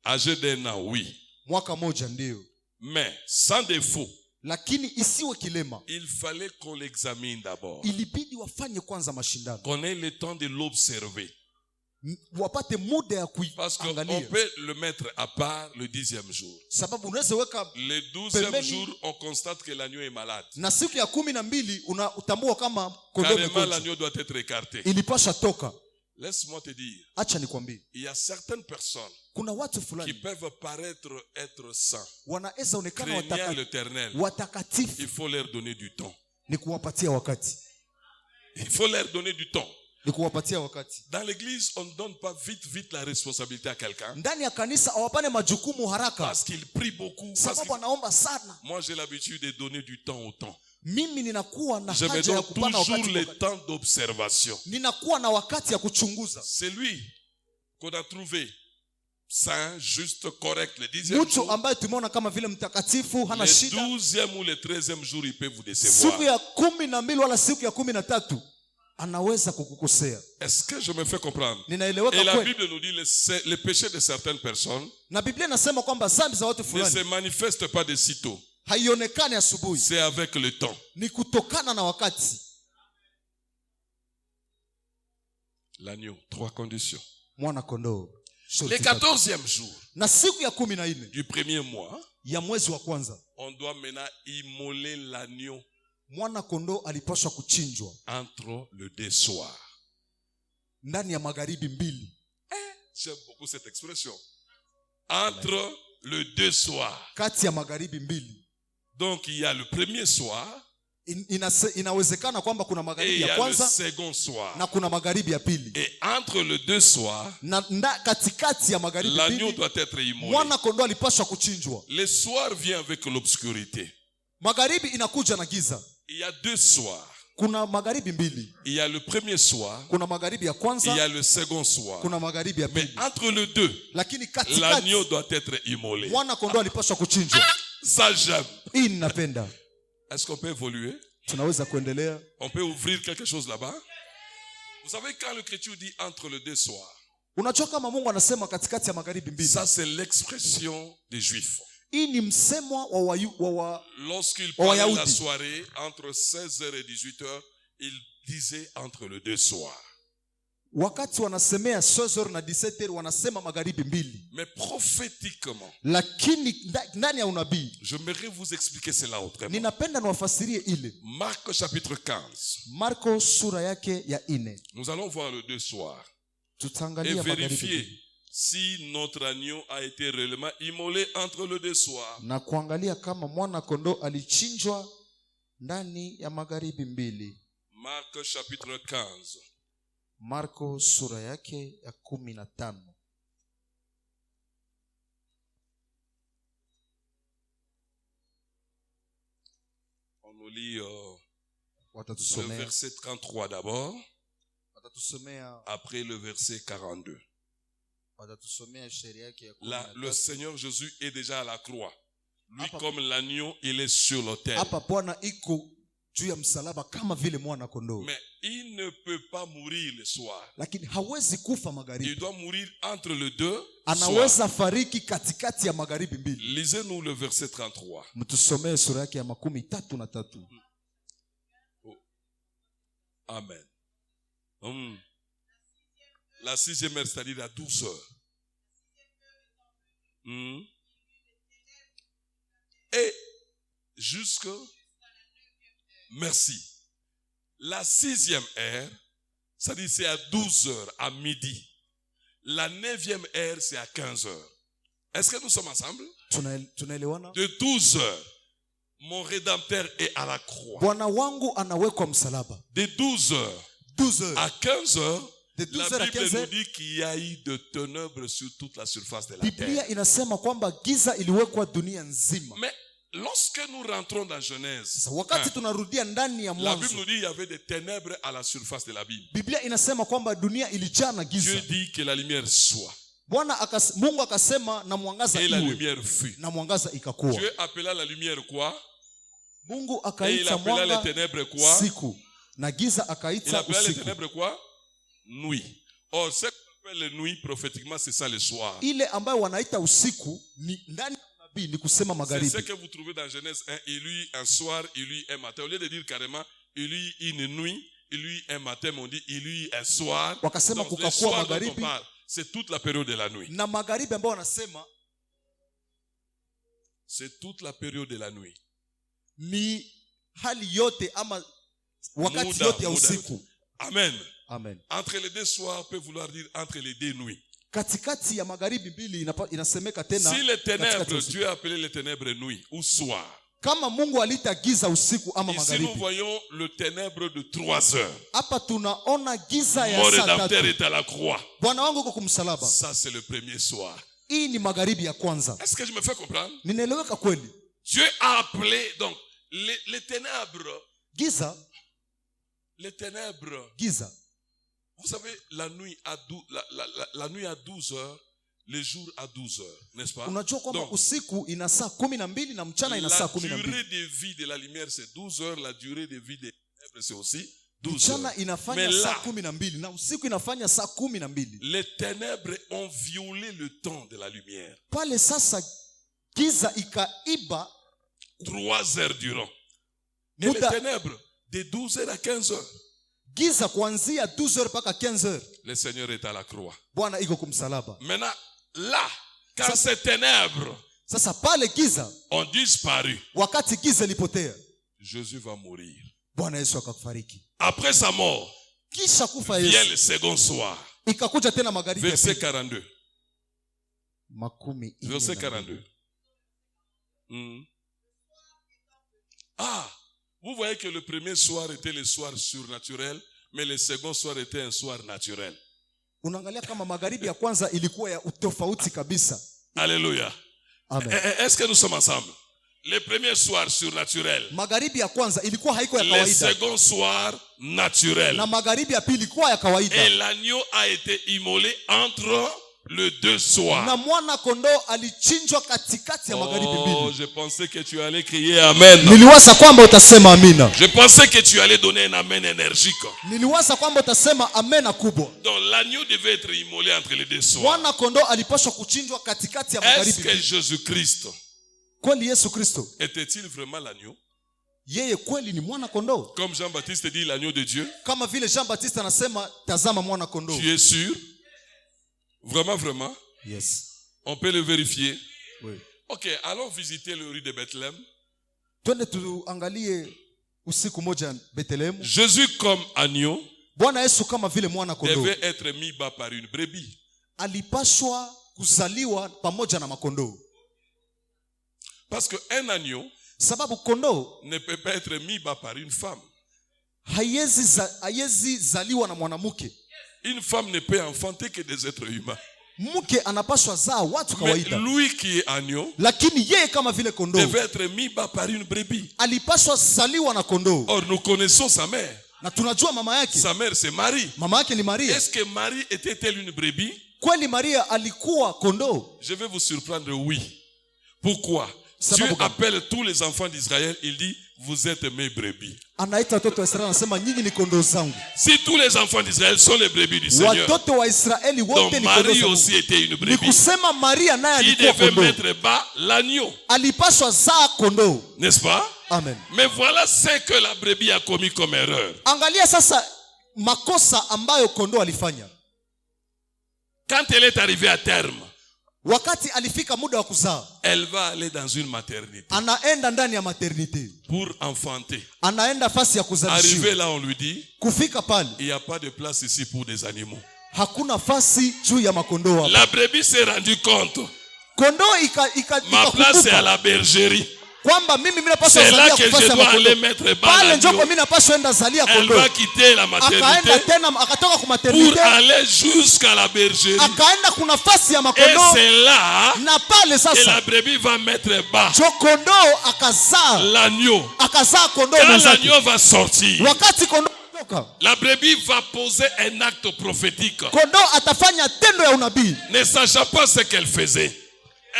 Speaker 1: Âgé d'1 an, oui.
Speaker 2: Mwaka moja ndio.
Speaker 1: Mais sans défaut.
Speaker 2: Lakini isiwe kilema.
Speaker 1: Il fallait qu'on l'examine d'abord.
Speaker 2: Ilibidi wafanye kwanza mashindano.
Speaker 1: Qu'on ait le temps de l'observer.
Speaker 2: Wapate muda ya
Speaker 1: Parce qu'on
Speaker 2: kuangalia.
Speaker 1: peut le mettre à part le 10e jour.
Speaker 2: Sababu unaweza weka
Speaker 1: Le 12e jour, on constate que l'agneau est malade.
Speaker 2: na siku ya 12 utambua kama kondoo
Speaker 1: Carrément,
Speaker 2: imegonjwa.
Speaker 1: l'agneau doit être écarté.
Speaker 2: Ilipasha toka.
Speaker 1: Laisse-moi te dire,
Speaker 2: Acha nikwambie.
Speaker 1: il y a certaines personnes
Speaker 2: Kuna watu
Speaker 1: qui
Speaker 2: fulani
Speaker 1: peuvent paraître être saints,
Speaker 2: wanaweza onekana
Speaker 1: craignant l'éternel.
Speaker 2: watakatifu.
Speaker 1: Il faut leur donner du temps.
Speaker 2: Ni kuwapatia wakati.
Speaker 1: Il faut leur donner du temps.
Speaker 2: Ni kuwapatia wakati.
Speaker 1: Dans l'église, on ne donne pas vite la responsabilité à quelqu'un.
Speaker 2: Ndani ya kanisa awapane majukumu haraka.
Speaker 1: Parce qu'il prie beaucoup. Parce
Speaker 2: Sababu
Speaker 1: que
Speaker 2: anaomba sana.
Speaker 1: moi, j'ai l'habitude de donner du temps au temps.
Speaker 2: Mimi ninakuwa na
Speaker 1: Je me
Speaker 2: haja ya
Speaker 1: donne
Speaker 2: kupana
Speaker 1: toujours
Speaker 2: wakati.
Speaker 1: le temps d'observation.
Speaker 2: Ninakuwa na wakati ya kuchunguza.
Speaker 1: C'est lui qu'on a trouvé saint, juste, correct. Le 10e
Speaker 2: Mtu
Speaker 1: jour,
Speaker 2: ambaye tumeona kama vile mtakatifu, hana
Speaker 1: le
Speaker 2: shida.
Speaker 1: 12e ou le 13e jour, il peut vous
Speaker 2: Siku
Speaker 1: décevoir.
Speaker 2: ya 12 wala siku ya 13 anaweza kukukosea.
Speaker 1: Est-ce que je me fais comprendre?
Speaker 2: Ninaeleweka
Speaker 1: Et la
Speaker 2: kweli?
Speaker 1: Bible nous dit le péché de certaines personnes
Speaker 2: Na Biblia inasema kwamba dhambi za watu
Speaker 1: ne
Speaker 2: fulani
Speaker 1: se manifeste pas de sitôt.
Speaker 2: haionekani asubuhi,
Speaker 1: C'est avec le temps.
Speaker 2: ni kutokana na wakati.
Speaker 1: L'agneau, 3 conditions.
Speaker 2: Mwana kondoo.
Speaker 1: Le 14e jour
Speaker 2: Na siku ya 14
Speaker 1: du premier mois,
Speaker 2: ya mwezi wa kwanza,
Speaker 1: on doit maintenant immoler l'agneau
Speaker 2: mwana kondoo alipaswa kuchinjwa
Speaker 1: entre le deux soirs.
Speaker 2: ndani ya magharibi mbili.
Speaker 1: J'aime beaucoup cette expression. Entre le deux soirs.
Speaker 2: Kati ya magharibi mbili.
Speaker 1: Donc il y a le premier soir
Speaker 2: Inawezekana kwamba kuna
Speaker 1: et
Speaker 2: magharibi
Speaker 1: il y
Speaker 2: ya
Speaker 1: a le
Speaker 2: kwanza
Speaker 1: second soir.
Speaker 2: na kuna magharibi ya pili.
Speaker 1: Et entre les deux soirs,
Speaker 2: Na katikati ya magharibi
Speaker 1: l'agneau
Speaker 2: mbili
Speaker 1: doit être immolé.
Speaker 2: mwana kondoo alipaswa kuchinjwa.
Speaker 1: Le soir vient avec l'obscurité.
Speaker 2: Magharibi inakuja na giza.
Speaker 1: Il y a deux soirs.
Speaker 2: Kuna magharibi mbili.
Speaker 1: Il y a le premier soir,
Speaker 2: Kuna magharibi ya
Speaker 1: il y
Speaker 2: kwanza,
Speaker 1: a le second soir.
Speaker 2: kuna magharibi ya
Speaker 1: Mais
Speaker 2: pili.
Speaker 1: entre les deux,
Speaker 2: Lakini katikati
Speaker 1: l'agneau doit être immolé.
Speaker 2: mwana kondoo alipaswa kuchinjwa.
Speaker 1: Ça j'aime.
Speaker 2: Hii ninapenda.
Speaker 1: Est-ce qu'on peut évoluer?
Speaker 2: Tunaweza kuendelea.
Speaker 1: On peut ouvrir quelque chose là-bas? Vous savez quand l'écriture dit entre les deux soirs,
Speaker 2: Unajua kama Mungu anasema katikati ya magharibi mbili.
Speaker 1: ça c'est l'expression des Juifs.
Speaker 2: Hii ni msemo wa
Speaker 1: Lorsqu'ils
Speaker 2: Oh,
Speaker 1: parlaient la
Speaker 2: Yahudi.
Speaker 1: soirée entre 16h et 18h, ils disaient entre les deux soirs.
Speaker 2: wakati wanasemea 16h na 17h wanasema magharibi mbili.
Speaker 1: Mais prophétiquement,
Speaker 2: Lakini ndani ya unabii
Speaker 1: j'aimerais vous expliquer cela autrement.
Speaker 2: ninapenda niwafasirie ile.
Speaker 1: Marc chapitre 15.
Speaker 2: Marko sura yake ya 4.
Speaker 1: Nous allons voir les deux soirs et
Speaker 2: Tutaangalia magharibi
Speaker 1: vérifier
Speaker 2: mbili.
Speaker 1: si notre agneau a été réellement immolé entre les deux soirs.
Speaker 2: Na kuangalia kama mwana kondoo alichinjwa ndani ya magharibi mbili.
Speaker 1: Marc chapitre 15.
Speaker 2: Marko sura yake ya 15.
Speaker 1: On nous lit le
Speaker 2: Watatusomea
Speaker 1: verset 33 d'abord,
Speaker 2: watatusomea
Speaker 1: après le verset 42.
Speaker 2: watatusomea sheria yake ya
Speaker 1: Là,
Speaker 2: 13.
Speaker 1: le Seigneur Jésus est déjà à la croix. Lui,
Speaker 2: Hapa-
Speaker 1: comme l'agneau, il est sur l'autel.
Speaker 2: Hapa Bwana iko juu ya msalaba kama vile mwana kondoo.
Speaker 1: Mais il ne peut pas mourir le soir.
Speaker 2: Lakini hawezi kufa
Speaker 1: Il
Speaker 2: magharibi.
Speaker 1: doit mourir entre les deux soirs.
Speaker 2: Anaweza fariki katikati ya magharibi mbili.
Speaker 1: Lisez-nous le verset 33.
Speaker 2: Mtusomee sura yake ya 33.
Speaker 1: Amen. La 6e heure, c'est-à-dire à 12 heures. Et jusque... Merci. La 6e heure, c'est-à-dire c'est à 12 heures, à midi. La 9e heure, c'est à 15 heures. Est-ce que nous sommes ensemble?
Speaker 2: Tunaelewana?
Speaker 1: De 12 heures mon rédempteur est à la croix.
Speaker 2: Bwana wangu anawekwa msalaba.
Speaker 1: De 12 heures
Speaker 2: 12 heures.
Speaker 1: à 15 heures,
Speaker 2: De 12
Speaker 1: la
Speaker 2: heures à
Speaker 1: Bible
Speaker 2: 15
Speaker 1: nous
Speaker 2: heures.
Speaker 1: dit qu'il y a eu de ténèbres sur toute la surface de la terre.
Speaker 2: Biblia inasema kwamba giza iliwekwa dunia nzima.
Speaker 1: Mais lorsque nous rentrons dans Genèse,
Speaker 2: Sasa wakati tunarudia ndani ya
Speaker 1: la Bible
Speaker 2: Mwanzo,
Speaker 1: nous dit qu'il y avait des ténèbres à la surface de l'abîme.
Speaker 2: Biblia inasema kwamba dunia ilijaa na
Speaker 1: Dieu
Speaker 2: giza.
Speaker 1: dit que la lumière soit.
Speaker 2: Mungu akasema na mwangaza
Speaker 1: Et la
Speaker 2: iwe,
Speaker 1: lumière fut.
Speaker 2: na mwangaza ikakuwa.
Speaker 1: Dieu appela la lumière quoi?
Speaker 2: Mungu
Speaker 1: Et il
Speaker 2: akaita
Speaker 1: appela les
Speaker 2: mwanga
Speaker 1: ténèbres quoi?
Speaker 2: siku na giza
Speaker 1: Il
Speaker 2: akaita
Speaker 1: appela les
Speaker 2: usiku.
Speaker 1: ténèbres quoi? Nuit. Or, ce qu'on appelle la nuit, prophétiquement, c'est ça le soir.
Speaker 2: Ile ambayo wanaita usiku ni ndani ya nabii, ni kusema
Speaker 1: C'est ce
Speaker 2: magharibi.
Speaker 1: que vous trouvez dans Genèse 1. Il y eut un soir, il y eut un matin. Au lieu de dire carrément, il y eut une nuit, il y eut un matin, mais on dit il y eut un soir.
Speaker 2: Wakasema
Speaker 1: Donc, le
Speaker 2: kukakuwa
Speaker 1: soir dont on
Speaker 2: magharibi
Speaker 1: parle, c'est toute la période de la nuit.
Speaker 2: na magharibi ambao wanasema
Speaker 1: C'est toute la période de la nuit.
Speaker 2: ni hali yote ama wakati
Speaker 1: Muda,
Speaker 2: yote ya
Speaker 1: muda.
Speaker 2: usiku.
Speaker 1: Amen.
Speaker 2: Amen.
Speaker 1: Entre les deux soirs peut vouloir dire entre les deux nuits.
Speaker 2: Katikati ya magharibi mbili inasemeka tena.
Speaker 1: Si les
Speaker 2: katikati ya
Speaker 1: ténèbres,
Speaker 2: usiku.
Speaker 1: Dieu a appelé les ténèbres nuit ou soir.
Speaker 2: Kama Mungu aliita giza usiku ama
Speaker 1: Ici, nous
Speaker 2: magharibi,
Speaker 1: voyons le ténèbre de 3 heures.
Speaker 2: hapa tunaona giza
Speaker 1: Mon
Speaker 2: ya saa
Speaker 1: rédempteur
Speaker 2: tatu.
Speaker 1: est à la croix.
Speaker 2: Bwana wangu uko kumsalaba.
Speaker 1: Ça, c'est le premier soir.
Speaker 2: Hii ni magharibi ya kwanza.
Speaker 1: Est-ce que je me fais comprendre?
Speaker 2: Ninaeleweka kweli?
Speaker 1: Dieu a appelé, donc, les ténèbres.
Speaker 2: Giza,
Speaker 1: Les ténèbres.
Speaker 2: giza.
Speaker 1: Vous savez, la nuit la nuit à 12 heures, les jours à 12 heures, n'est-ce pas?
Speaker 2: Unajua kwamba
Speaker 1: Donc,
Speaker 2: usiku ina saa 12 na mchana ina saa
Speaker 1: la
Speaker 2: 12.
Speaker 1: durée de vie de la lumière, c'est 12 heures. La durée de vie des ténèbres, c'est aussi 12
Speaker 2: Mchana
Speaker 1: heures.
Speaker 2: inafanya
Speaker 1: Mais
Speaker 2: saa
Speaker 1: là,
Speaker 2: 12 na usiku inafanya saa 12.
Speaker 1: les ténèbres ont violé le temps de la lumière.
Speaker 2: Pale sasa giza ikaiba
Speaker 1: 3 heures durant. Et les
Speaker 2: muda.
Speaker 1: ténèbres, de 12 heures à 15 heures.
Speaker 2: Giza kuanzia 12 heures mpaka 15 heures.
Speaker 1: Le Seigneur est à la croix.
Speaker 2: Bwana iko kumsalaba.
Speaker 1: Maintenant, là, quand ces ténèbres
Speaker 2: Sasa pale giza,
Speaker 1: ont disparu,
Speaker 2: wakati giza ilipotea,
Speaker 1: Jésus va mourir.
Speaker 2: Bwana Yesu akafariki.
Speaker 1: Après sa mort,
Speaker 2: Kisha kufa
Speaker 1: vient
Speaker 2: Yesu,
Speaker 1: le second soir.
Speaker 2: ikakuja tena magharibi ya
Speaker 1: Verset
Speaker 2: pili.
Speaker 1: 42.
Speaker 2: Makumi ine
Speaker 1: Verset
Speaker 2: na mbili.
Speaker 1: 42. Ah, vous voyez que le premier soir était le soir surnaturel, mais le second soir était un soir naturel.
Speaker 2: Unaangalia kama magharibi ya kwanza ilikuwa ya utofauti kabisa.
Speaker 1: Alléluia.
Speaker 2: Amen.
Speaker 1: Est-ce que nous sommes ensemble? Le premier soir surnaturel,
Speaker 2: Magharibi ya kwanza ilikuwa haiko ya
Speaker 1: le
Speaker 2: kawaida,
Speaker 1: second soir naturel.
Speaker 2: na magharibi ya pili ilikuwa ya
Speaker 1: Et
Speaker 2: kawaida.
Speaker 1: l'agneau a été immolé entre les deux soirs.
Speaker 2: Na mwana kondoo alichinjwa katikati ya magharibi
Speaker 1: Oh,
Speaker 2: mbili.
Speaker 1: je pensais que tu allais crier Amen.
Speaker 2: Niliwaza kwamba utasema amina.
Speaker 1: Je pensais que tu allais donner un Amen énergique.
Speaker 2: Niliwaza kwamba utasema amena kubwa.
Speaker 1: Donc l'agneau devait être immolé entre les deux soirs.
Speaker 2: Mwana kondoo alipaswa kuchinjwa katikati ya
Speaker 1: Est-ce
Speaker 2: magharibi
Speaker 1: que
Speaker 2: mbili.
Speaker 1: Jésus-Christ
Speaker 2: Kweli Yesu Kristo,
Speaker 1: était-il vraiment l'agneau?
Speaker 2: yeye kweli ni mwana kondoo?
Speaker 1: Comme Jean-Baptiste dit l'agneau de Dieu.
Speaker 2: Kama vile Jean Baptiste anasema tazama mwana kondoo.
Speaker 1: Tu es sûr? Vraiment, vraiment?
Speaker 2: Yes.
Speaker 1: On peut le vérifier.
Speaker 2: Oui.
Speaker 1: Ok, allons visiter le rue de Bethléem.
Speaker 2: Twende tuangalie usiku moja Bethlehemu.
Speaker 1: Jésus comme agneau
Speaker 2: Bwana Yesu kama vile mwana kondoo
Speaker 1: devait être mis bas par une brebis.
Speaker 2: alipashwa kuzaliwa pamoja na makondoo,
Speaker 1: Parce qu'un agneau
Speaker 2: sababu kondoo
Speaker 1: ne peut pas être mis bas par une femme.
Speaker 2: haiwezi zaliwa na mwanamke.
Speaker 1: Une femme ne peut enfanter que des êtres humains.
Speaker 2: Mke anapashwa zaa watu
Speaker 1: Mais
Speaker 2: kawaida,
Speaker 1: lui qui est agneau
Speaker 2: lakini yeye kama vile kondoo
Speaker 1: devait être mis bas par une brebis.
Speaker 2: alipashwa zaliwa na kondoo.
Speaker 1: Or, nous connaissons sa mère.
Speaker 2: Na tunajua mama yake,
Speaker 1: Sa mère, c'est Marie.
Speaker 2: mama yake ni Maria.
Speaker 1: Est-ce que Marie était-elle une brebis?
Speaker 2: Kweli Maria alikuwa kondoo?
Speaker 1: Je vais vous surprendre, oui. Pourquoi?
Speaker 2: Sababu
Speaker 1: Dieu
Speaker 2: gani?
Speaker 1: appelle tous les enfants d'Israël, il dit, vous êtes mes brebis.
Speaker 2: Anaita watoto wa Israeli anasema nyinyi ni kondoo zangu.
Speaker 1: Si tous les enfants d'Israël sont les brebis du Seigneur,
Speaker 2: Watoto wa Israeli wote
Speaker 1: donc
Speaker 2: ni kondoo
Speaker 1: Marie
Speaker 2: zangu.
Speaker 1: aussi était une
Speaker 2: Ni
Speaker 1: brebis.
Speaker 2: kusema Maria naye
Speaker 1: Il
Speaker 2: alikuwa
Speaker 1: devait
Speaker 2: kondoo,
Speaker 1: mettre bas l'agneau,
Speaker 2: alipaswa zaa kondoo.
Speaker 1: n'est-ce pas?
Speaker 2: Amen.
Speaker 1: Mais voilà ce que la brebis a commis comme erreur.
Speaker 2: Angalia sasa makosa ambayo kondoo alifanya.
Speaker 1: Quand elle est arrivée à terme,
Speaker 2: Wakati alifika muda wa kuzaa,
Speaker 1: elle va aller dans une maternité
Speaker 2: anaenda ndani ya maternite,
Speaker 1: pour enfanter.
Speaker 2: anaenda fasi ya
Speaker 1: Arrivé
Speaker 2: kuzalishiwa.
Speaker 1: là, on lui dit,
Speaker 2: Kufika pale
Speaker 1: il n'y a pas de place ici pour des animaux.
Speaker 2: hakuna fasi juu ya makondoo hapa.
Speaker 1: La brebis s'est rendue compte,
Speaker 2: Kondoo
Speaker 1: ma place est à
Speaker 2: ikakumbuka
Speaker 1: la bergerie.
Speaker 2: kwamba mimi napaswa
Speaker 1: C'est là
Speaker 2: zalia
Speaker 1: que
Speaker 2: kufasi
Speaker 1: je
Speaker 2: ya
Speaker 1: dois aller
Speaker 2: makondoo.
Speaker 1: mettre bas
Speaker 2: Pale njoko
Speaker 1: l'agneau.
Speaker 2: mimi napaswa enda zalia
Speaker 1: Elle
Speaker 2: kondoo.
Speaker 1: va quitter la
Speaker 2: Akaenda
Speaker 1: maternité
Speaker 2: tena akatoka ku
Speaker 1: pour
Speaker 2: maternité,
Speaker 1: aller jusqu'à la bergerie.
Speaker 2: akaenda kuna fasi ya
Speaker 1: Et
Speaker 2: makondoo,
Speaker 1: c'est là
Speaker 2: na pale
Speaker 1: que
Speaker 2: sasa
Speaker 1: la brebis va mettre bas
Speaker 2: jo kondoo akazaa
Speaker 1: l'agneau.
Speaker 2: kondoo
Speaker 1: Quand
Speaker 2: mwenzake.
Speaker 1: l'agneau va sortir,
Speaker 2: Wakati kondoo anatoka,
Speaker 1: la brebis va poser un acte prophétique.
Speaker 2: kondoo atafanya tendo ya unabii,
Speaker 1: Ne sachant pas ce qu'elle faisait,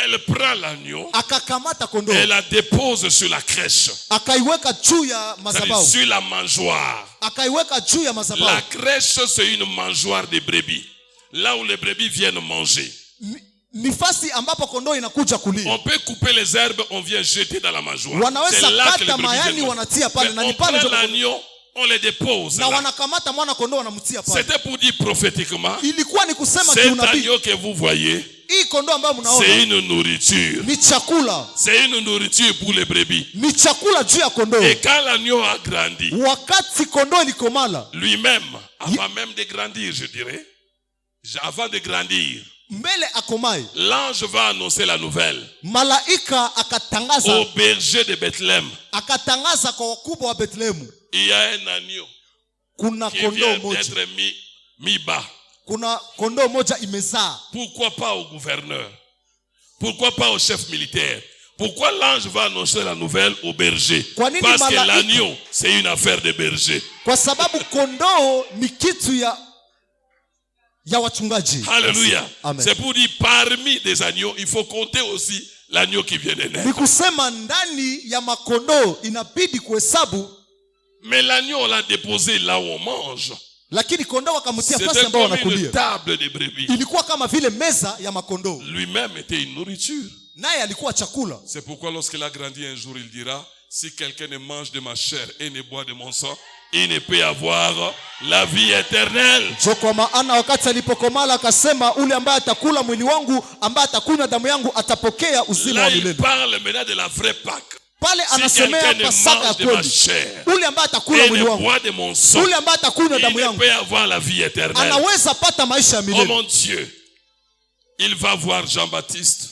Speaker 1: elle prend l'agneau,
Speaker 2: akakamata kondoo
Speaker 1: elle la dépose sur la crèche,
Speaker 2: akaiweka juu ya
Speaker 1: c'est-à-dire
Speaker 2: madhabahu,
Speaker 1: sur la mangeoire.
Speaker 2: akaiweka juu ya
Speaker 1: La
Speaker 2: madhabahu.
Speaker 1: crèche, c'est une mangeoire de brebis, là où les brebis viennent manger.
Speaker 2: Ni fasi ambapo kondoo inakuja kulia.
Speaker 1: On peut couper les herbes, on vient jeter dans la mangeoire.
Speaker 2: Wanaweza
Speaker 1: C'est là que les
Speaker 2: kata
Speaker 1: brebis
Speaker 2: mayani
Speaker 1: viennent
Speaker 2: wanatia
Speaker 1: manger.
Speaker 2: pale,
Speaker 1: Mais
Speaker 2: na ni
Speaker 1: on
Speaker 2: pale
Speaker 1: prend
Speaker 2: ndio
Speaker 1: l'agneau, on les dépose
Speaker 2: na
Speaker 1: là.
Speaker 2: wanakamata mwana kondoo wanamtia pale.
Speaker 1: C'était pour dire prophétiquement,
Speaker 2: Ilikuwa ni kusema
Speaker 1: cet
Speaker 2: kiunabii,
Speaker 1: agneau que vous voyez,
Speaker 2: hii kondoo ambayo
Speaker 1: c'est
Speaker 2: mnaona
Speaker 1: une nourriture.
Speaker 2: ni chakula,
Speaker 1: C'est une nourriture pour les brebis.
Speaker 2: ni chakula juu ya kondoo.
Speaker 1: Et quand l'agneau a grandi,
Speaker 2: Wakati kondoo ilikomala,
Speaker 1: lui-même, avant même de grandir, je dirais, avant de grandir,
Speaker 2: mbele akomae,
Speaker 1: l'ange va annoncer la nouvelle
Speaker 2: malaika
Speaker 1: au
Speaker 2: akatangaza,
Speaker 1: berger de Bethléem.
Speaker 2: akatangaza kwa wakubwa wa Bethlehemu,
Speaker 1: Il y a un agneau
Speaker 2: kuna
Speaker 1: qui
Speaker 2: kondoo
Speaker 1: vient
Speaker 2: moja,
Speaker 1: d'être mis bas.
Speaker 2: kuna kondoo moja imezaa.
Speaker 1: Pourquoi pas au gouverneur? Pourquoi pas au chef militaire? Pourquoi l'ange va annoncer la nouvelle au berger?
Speaker 2: Kwa nini
Speaker 1: Parce que
Speaker 2: malaika?
Speaker 1: l'agneau, c'est une affaire de berger.
Speaker 2: Kwa sababu kondoo ni kitu ya wachungaji.
Speaker 1: Alléluia.
Speaker 2: Amen.
Speaker 1: C'est pour dire parmi des agneaux, il faut compter aussi l'agneau qui vient de
Speaker 2: Ni
Speaker 1: naître.
Speaker 2: kusema ndani ya makondoo inabidi kuhesabu,
Speaker 1: Mais l'agneau, on l'a déposé là où on mange.
Speaker 2: lakini kondoo wakamtia fasi
Speaker 1: C'était
Speaker 2: ambao
Speaker 1: comme une
Speaker 2: wanakulia.
Speaker 1: table de brebis.
Speaker 2: Ilikuwa kama vile meza ya makondoo,
Speaker 1: Lui-même était une nourriture.
Speaker 2: naye alikuwa chakula.
Speaker 1: C'est pourquoi lorsqu'il a grandi un jour, il dira, si quelqu'un ne mange de ma chair et ne boit de mon sang, il ne peut avoir la vie éternelle.
Speaker 2: Jo, kwa maana wakati alipokomala akasema, ule ambaye atakula mwili wangu, ambaye atakunywa damu yangu atapokea uzima
Speaker 1: Là,
Speaker 2: wa
Speaker 1: il
Speaker 2: milele.
Speaker 1: parle maintenant de la vraie Pâque.
Speaker 2: Pale
Speaker 1: Si
Speaker 2: anasemea
Speaker 1: quelqu'un ne
Speaker 2: Pasaka ya
Speaker 1: mange de ma
Speaker 2: kweli,
Speaker 1: chair
Speaker 2: ule ambaye atakula
Speaker 1: et
Speaker 2: mwili
Speaker 1: ne
Speaker 2: wangu,
Speaker 1: boit de mon sang,
Speaker 2: ule ambaye atakunywa
Speaker 1: il
Speaker 2: damu
Speaker 1: ne
Speaker 2: yangu
Speaker 1: peut avoir la vie éternelle.
Speaker 2: anaweza pata maisha ya
Speaker 1: Oh
Speaker 2: milele.
Speaker 1: mon Dieu, il va voir Jean-Baptiste.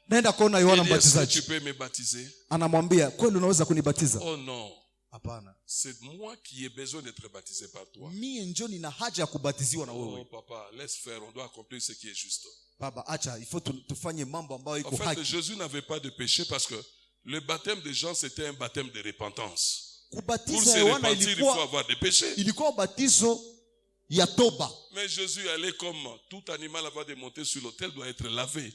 Speaker 2: Naenda kuona
Speaker 1: Il
Speaker 2: Yohana
Speaker 1: dit, est-ce que
Speaker 2: Mbatizaji,
Speaker 1: tu peux me baptiser?
Speaker 2: anamwambia kweli unaweza kunibatiza?
Speaker 1: Oh non,
Speaker 2: Hapana,
Speaker 1: c'est moi qui ai besoin d'être baptisé par toi.
Speaker 2: mie njo nina haja ya kubatiziwa na
Speaker 1: Oh
Speaker 2: wewe.
Speaker 1: papa, laisse faire, on doit accomplir ce qui est juste.
Speaker 2: Baba, acha ifo tufanye mambo ambayo
Speaker 1: En
Speaker 2: iko
Speaker 1: fait,
Speaker 2: haki.
Speaker 1: Jésus n'avait pas de péché parce que le baptême de Jean, c'était un baptême de repentance. Pour
Speaker 2: Kubatiza
Speaker 1: se
Speaker 2: Yohana
Speaker 1: repentir, il faut
Speaker 2: ilikuwa
Speaker 1: avoir des péchés.
Speaker 2: ubatizo ya toba,
Speaker 1: Mais Jésus allait comme tout animal avant de monter sur l'autel doit être lavé.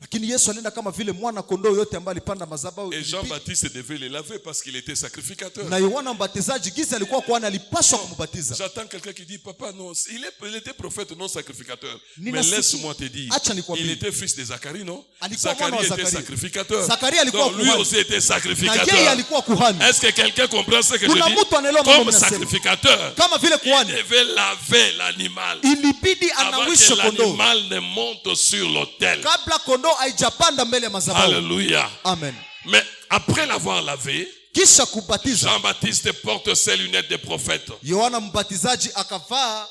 Speaker 2: lakini Yesu alienda kama vile mwana kondoo yote ambaye alipanda madhabahu.
Speaker 1: Et Jean-Baptiste devait les laver parce qu'il était sacrificateur.
Speaker 2: Na Yohana Mbatizaji gisi alikuwa kwani alipaswa kumbatiza.
Speaker 1: J'attends quelqu'un qui dit, papa, non, il était prophète, non sacrificateur.
Speaker 2: Nina
Speaker 1: Mais
Speaker 2: siki-
Speaker 1: laisse-moi te dire,
Speaker 2: Acha nikwambie.
Speaker 1: il était fils de Zacharie, non?
Speaker 2: Alikuwa mwana
Speaker 1: Zacharie
Speaker 2: wa
Speaker 1: était
Speaker 2: Zakaria.
Speaker 1: sacrificateur.
Speaker 2: Zakaria alikuwa
Speaker 1: Donc lui
Speaker 2: kuhani.
Speaker 1: aussi était
Speaker 2: Na yeye
Speaker 1: sacrificateur.
Speaker 2: alikuwa kuhani.
Speaker 1: Est-ce que quelqu'un comprend ce que
Speaker 2: Kuna
Speaker 1: je
Speaker 2: mtu anaelewa
Speaker 1: dis?
Speaker 2: mambo
Speaker 1: Comme
Speaker 2: ninasema.
Speaker 1: sacrificateur,
Speaker 2: Kama vile
Speaker 1: il
Speaker 2: kuhani
Speaker 1: devait laver l'animal
Speaker 2: ilibidi
Speaker 1: avant
Speaker 2: anawishe
Speaker 1: que
Speaker 2: kondoo
Speaker 1: l'animal ne monte sur l'autel.
Speaker 2: kabla kondoo haijapanda mbele ya madhabahu.
Speaker 1: Alléluia.
Speaker 2: Amen.
Speaker 1: Mais après l'avoir lavé,
Speaker 2: Kisha kubatiza,
Speaker 1: Jean-Baptiste porte ses lunettes de prophète.
Speaker 2: Yohana Mbatizaji akavaa,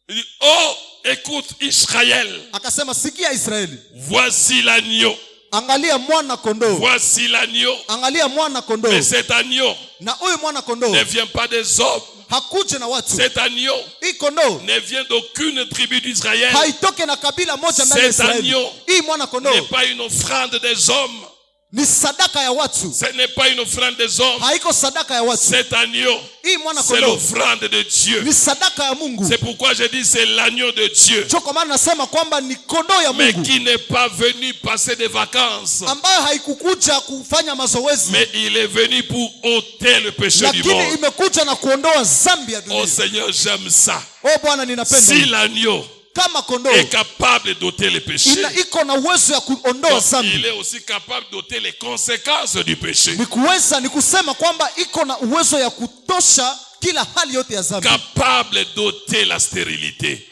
Speaker 1: Il dit, oh, écoute Israël,
Speaker 2: akasema, sikia Israeli,
Speaker 1: voici l'agneau,
Speaker 2: angalia mwana kondoo,
Speaker 1: voici l'agneau.
Speaker 2: angalia mwana kondoo.
Speaker 1: Mais cet agneau
Speaker 2: Na huyu mwana kondoo
Speaker 1: ne vient pas des hommes.
Speaker 2: hakuje na watu.
Speaker 1: Cet agneau
Speaker 2: Hii kondoo
Speaker 1: ne vient d'aucune tribu d'Israël.
Speaker 2: haitoke na kabila moja ndani ya
Speaker 1: Cet
Speaker 2: Israeli.
Speaker 1: agneau
Speaker 2: Hii mwana
Speaker 1: n'est
Speaker 2: kondoo
Speaker 1: pas une offrande des hommes.
Speaker 2: ni sadaka ya watu,
Speaker 1: Ce n'est pas une offrande des hommes.
Speaker 2: haiko sadaka ya watu.
Speaker 1: Cet agneau,
Speaker 2: Hii mwana
Speaker 1: c'est
Speaker 2: kondoo
Speaker 1: l'offrande de Dieu.
Speaker 2: ni sadaka ya Mungu.
Speaker 1: C'est pourquoi je dis c'est l'agneau de Dieu.
Speaker 2: Cho kwa maana nasema kwamba ni kondoo ya
Speaker 1: Mais
Speaker 2: Mungu
Speaker 1: qui n'est pas venu passer des vacances.
Speaker 2: ambayo haikukuja kufanya mazoezi,
Speaker 1: Mais il est venu pour ôter le péché du
Speaker 2: lakini
Speaker 1: monde.
Speaker 2: imekuja na kuondoa dhambi ya
Speaker 1: Oh
Speaker 2: dunia.
Speaker 1: Seigneur, j'aime ça.
Speaker 2: Oh Bwana, ninapenda
Speaker 1: Si
Speaker 2: hii.
Speaker 1: l'agneau
Speaker 2: Kama kondoo
Speaker 1: est capable d'ôter le péché,
Speaker 2: iko na uwezo ya kuondoa
Speaker 1: donc
Speaker 2: dhambi,
Speaker 1: il est aussi capable d'ôter les conséquences du péché.
Speaker 2: ni kusema kwamba iko na uwezo ya kutosha kila hali yote ya dhambi,
Speaker 1: Capable d'ôter la stérilité.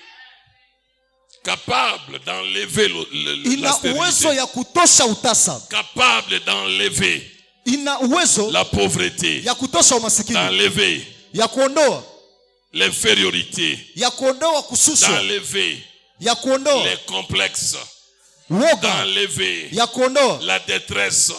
Speaker 1: Capable d'enlever la
Speaker 2: ina uwezo
Speaker 1: stérilité.
Speaker 2: ya kutosha utasa,
Speaker 1: Capable d'enlever
Speaker 2: ina uwezo
Speaker 1: la pauvreté.
Speaker 2: ya kutosha umasikini,
Speaker 1: D'enlever
Speaker 2: ya kuondoa
Speaker 1: l'infériorité.
Speaker 2: ya kuondoa kusushwa,
Speaker 1: D'enlever
Speaker 2: ya kuondoa
Speaker 1: les complexes.
Speaker 2: woga,
Speaker 1: D'enlever
Speaker 2: ya kuondoa
Speaker 1: la détresse.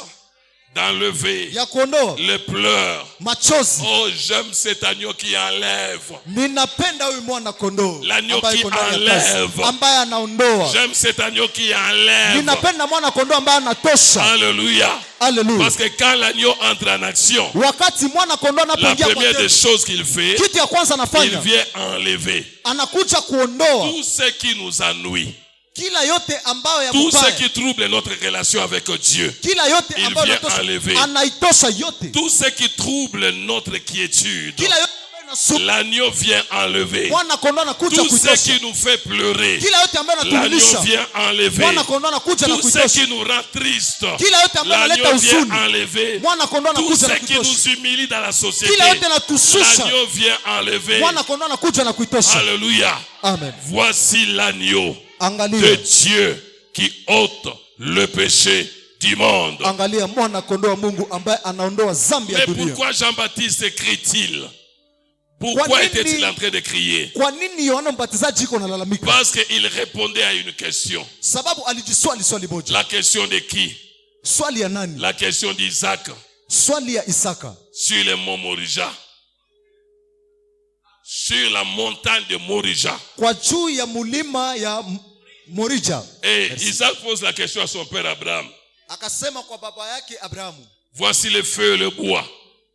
Speaker 1: d'enlever
Speaker 2: ya kuondoa
Speaker 1: les pleurs.
Speaker 2: machozi.
Speaker 1: Oh, j'aime cet agneau qui enlève.
Speaker 2: Ninapenda huyu mwana kondoo
Speaker 1: L'agneau
Speaker 2: ambaye
Speaker 1: qui
Speaker 2: yuko ndani ya kazi,
Speaker 1: enlève.
Speaker 2: ambaye anaondoa.
Speaker 1: J'aime cet agneau qui enlève.
Speaker 2: Ninapenda mwana kondoo ambaye anatosha.
Speaker 1: Alléluia.
Speaker 2: Haleluya.
Speaker 1: Parce que quand l'agneau entre en action,
Speaker 2: Wakati mwana kondoo
Speaker 1: la
Speaker 2: anapoingia kwa
Speaker 1: première des
Speaker 2: tendo,
Speaker 1: choses qu'il fait,
Speaker 2: kitu ya kwanza
Speaker 1: il
Speaker 2: anafanya
Speaker 1: vient enlever
Speaker 2: anakuja kuondoa
Speaker 1: tout ce qui nous ennuie,
Speaker 2: kila yote ambayo ya
Speaker 1: tout ce
Speaker 2: mubaya,
Speaker 1: qui trouble notre relation avec Dieu,
Speaker 2: kila yote
Speaker 1: il
Speaker 2: ambayo
Speaker 1: vient
Speaker 2: inatosha,
Speaker 1: enlever.
Speaker 2: anaitosha yote,
Speaker 1: Tout ce qui trouble notre quiétude,
Speaker 2: kila yote ambayo inasumbua,
Speaker 1: l'agneau vient enlever.
Speaker 2: mwana kondoo anakuja
Speaker 1: Tout ce
Speaker 2: kuitosha.
Speaker 1: qui nous fait pleurer,
Speaker 2: Kila yote ambayo
Speaker 1: l'agneau
Speaker 2: inatulilisha,
Speaker 1: vient enlever.
Speaker 2: mwana kondoo anakuja na
Speaker 1: Tout ce
Speaker 2: kuitosha.
Speaker 1: qui nous rend triste,
Speaker 2: Kila yote ambayo
Speaker 1: l'agneau
Speaker 2: analeta
Speaker 1: vient
Speaker 2: huzuni,
Speaker 1: enlever.
Speaker 2: mwana kondoo
Speaker 1: Tout
Speaker 2: anakuja na
Speaker 1: ce qui
Speaker 2: kuitosha.
Speaker 1: nous humilie dans la société,
Speaker 2: Kila yote anatushusha,
Speaker 1: l'agneau vient enlever.
Speaker 2: mwana kondoo anakuja na kuitosha.
Speaker 1: Alléluia.
Speaker 2: Amen.
Speaker 1: Voici l'agneau de
Speaker 2: Angalia,
Speaker 1: Dieu qui ôte le péché du monde.
Speaker 2: angalia mwana kondoo wa Mungu ambaye anaondoa dhambi ya
Speaker 1: Mais
Speaker 2: dunia.
Speaker 1: pourquoi Jean-Baptiste crie-t-il? Pourquoi
Speaker 2: Kwa nini-
Speaker 1: était-il en train de crier?
Speaker 2: Kwa nini Yohana Mbatizaji iko nalalamika?
Speaker 1: Parce qu'il répondait à une question.
Speaker 2: Sababu alijiswali swali moja.
Speaker 1: La question de qui?
Speaker 2: Swali ya nani?
Speaker 1: La question d'Isaac
Speaker 2: Swali ya Isaka.
Speaker 1: sur le mont Morija. Sur la montagne de Morija.
Speaker 2: Kwa juu ya mulima ya Morija.
Speaker 1: Et Isaac pose la question à son père Abraham.
Speaker 2: Akasema kwa baba yake Abrahamu,
Speaker 1: Voici le feu et le bois.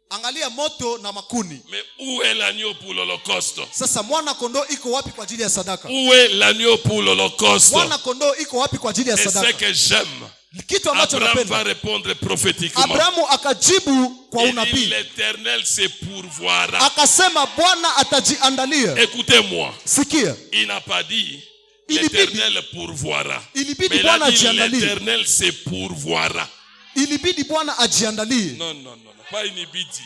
Speaker 2: angalia moto na makuni.
Speaker 1: Mais où est l'agneau pour l'Holocauste?
Speaker 2: Sasa mwana kondoo iko wapi kwa ajili ya sadaka?
Speaker 1: Où est l'agneau pour l'Holocauste?
Speaker 2: Mwana kondoo iko wapi kwa ajili ya
Speaker 1: Et ce
Speaker 2: sadaka?
Speaker 1: que j'aime,
Speaker 2: Kitu ambacho
Speaker 1: Abraham va
Speaker 2: napenda,
Speaker 1: répondre prophétiquement.
Speaker 2: Abrahamu akajibu kwa
Speaker 1: Il dit,
Speaker 2: unabii,
Speaker 1: l'Éternel se pourvoira.
Speaker 2: akasema Bwana atajiandalia.
Speaker 1: Écoutez-moi,
Speaker 2: Sikia,
Speaker 1: il n'a pas dit
Speaker 2: Ilibidi-
Speaker 1: l'Éternel pourvoira.
Speaker 2: ilibidi
Speaker 1: Mais il a
Speaker 2: Bwana
Speaker 1: dit
Speaker 2: ajiandalie.
Speaker 1: l'Éternel se pourvoira.
Speaker 2: ilibidi Bwana ajiandalie.
Speaker 1: Non, non, non, pas inibidi.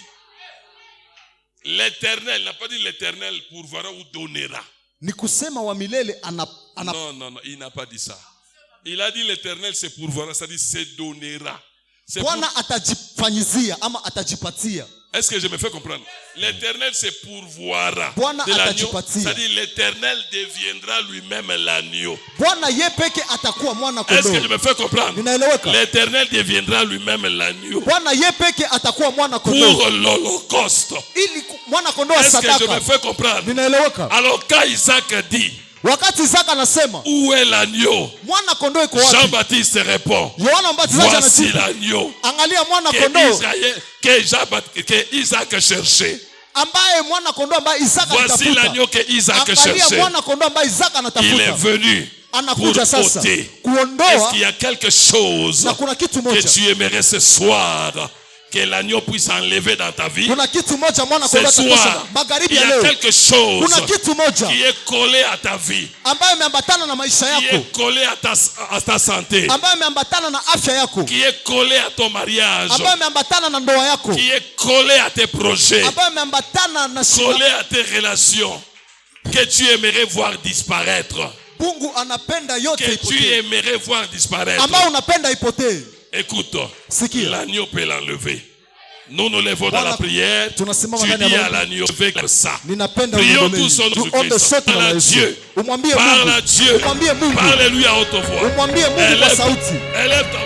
Speaker 1: L'Éternel, il n'a pas dit l'Éternel pourvoira ou donnera.
Speaker 2: Ni kusema wa milele ana
Speaker 1: Non, non, non, il n'a pas dit ça. Il a dit l'Éternel se pourvoira, c'est-à-dire se donnera. C'est pour-
Speaker 2: Bwana atajifanyizia ama atajipatia.
Speaker 1: Est-ce que je me fais comprendre? L'Éternel se pourvoira.
Speaker 2: Bwana
Speaker 1: De l'agneau,
Speaker 2: atajipatia.
Speaker 1: c'est-à-dire l'Éternel deviendra lui-même l'agneau.
Speaker 2: Bwana ye peke atakuwa mwana
Speaker 1: Est-ce que je
Speaker 2: kondoo.
Speaker 1: me fais comprendre?
Speaker 2: Ninaeleweka?
Speaker 1: L'Éternel deviendra lui-même l'agneau
Speaker 2: Bwana ye peke atakuwa mwana
Speaker 1: pour
Speaker 2: kondoo
Speaker 1: l'Holocauste.
Speaker 2: ili mwana kondoo wa
Speaker 1: Est-ce que je me
Speaker 2: sadaka.
Speaker 1: fais comprendre?
Speaker 2: Ninaeleweka?
Speaker 1: Alors quand Isaac dit,
Speaker 2: Wakati Isaka anasema
Speaker 1: où est l'agneau?
Speaker 2: mwana kondoo iko wapi?
Speaker 1: Jean-Baptiste répond,
Speaker 2: Yohana Mbatizaji
Speaker 1: voici
Speaker 2: anajibu,
Speaker 1: l'agneau
Speaker 2: angalia mwana
Speaker 1: que
Speaker 2: kondoo
Speaker 1: que Isaac cherchait.
Speaker 2: ambaye mwana kondoo ambaye Isaka
Speaker 1: Voici l'agneau
Speaker 2: anatafuta.
Speaker 1: que Isaac
Speaker 2: Angalia
Speaker 1: cherchait.
Speaker 2: mwana kondoo ambaye Isaka
Speaker 1: Il est
Speaker 2: anatafuta.
Speaker 1: venu pour
Speaker 2: Anakuja sasa
Speaker 1: ôter. Est-ce
Speaker 2: kuondoa,
Speaker 1: qu'il y a quelque chose
Speaker 2: na kuna kitu
Speaker 1: que
Speaker 2: moja,
Speaker 1: tu aimerais ce soir que l'agneau puisse enlever dans ta vie?
Speaker 2: kuna kitu moja mwana
Speaker 1: Ce
Speaker 2: kondoo
Speaker 1: soir,
Speaker 2: atatosha. Magharibi
Speaker 1: il y
Speaker 2: ya
Speaker 1: a
Speaker 2: leo
Speaker 1: quelque chose
Speaker 2: kuna kitu moja
Speaker 1: qui est collé à ta vie,
Speaker 2: ambayo imeambatana na maisha
Speaker 1: qui
Speaker 2: yako,
Speaker 1: est collé à ta santé,
Speaker 2: ambayo imeambatana na afya yako,
Speaker 1: qui est collé à ton mariage,
Speaker 2: ambayo imeambatana na ndoa yako,
Speaker 1: qui est collé à tes projets,
Speaker 2: ambayo imeambatana na
Speaker 1: collé à tes relations, que tu aimerais voir disparaître,
Speaker 2: Mungu anapenda yote
Speaker 1: que tu
Speaker 2: ipotee,
Speaker 1: aimerais voir disparaître.
Speaker 2: ambayo unapenda ipotee.
Speaker 1: Écoute,
Speaker 2: Sikia,
Speaker 1: l'agneau peut l'enlever. Nous nous levons dans la prière.
Speaker 2: tunasimama
Speaker 1: Tu
Speaker 2: ndani
Speaker 1: dis
Speaker 2: ya
Speaker 1: à
Speaker 2: maombi.
Speaker 1: l'agneau, fais comme ça.
Speaker 2: Ninapenda
Speaker 1: Prions
Speaker 2: uombe
Speaker 1: tous au nom de
Speaker 2: tuombe
Speaker 1: Christ.
Speaker 2: sote na
Speaker 1: Parle à
Speaker 2: Yesu.
Speaker 1: Dieu.
Speaker 2: Umwambie
Speaker 1: Parle
Speaker 2: Mungu,
Speaker 1: à Dieu.
Speaker 2: umwambie Mungu,
Speaker 1: Parle-lui à haute voix.
Speaker 2: umwambie Mungu kwa
Speaker 1: Élève,
Speaker 2: sauti.
Speaker 1: élève ta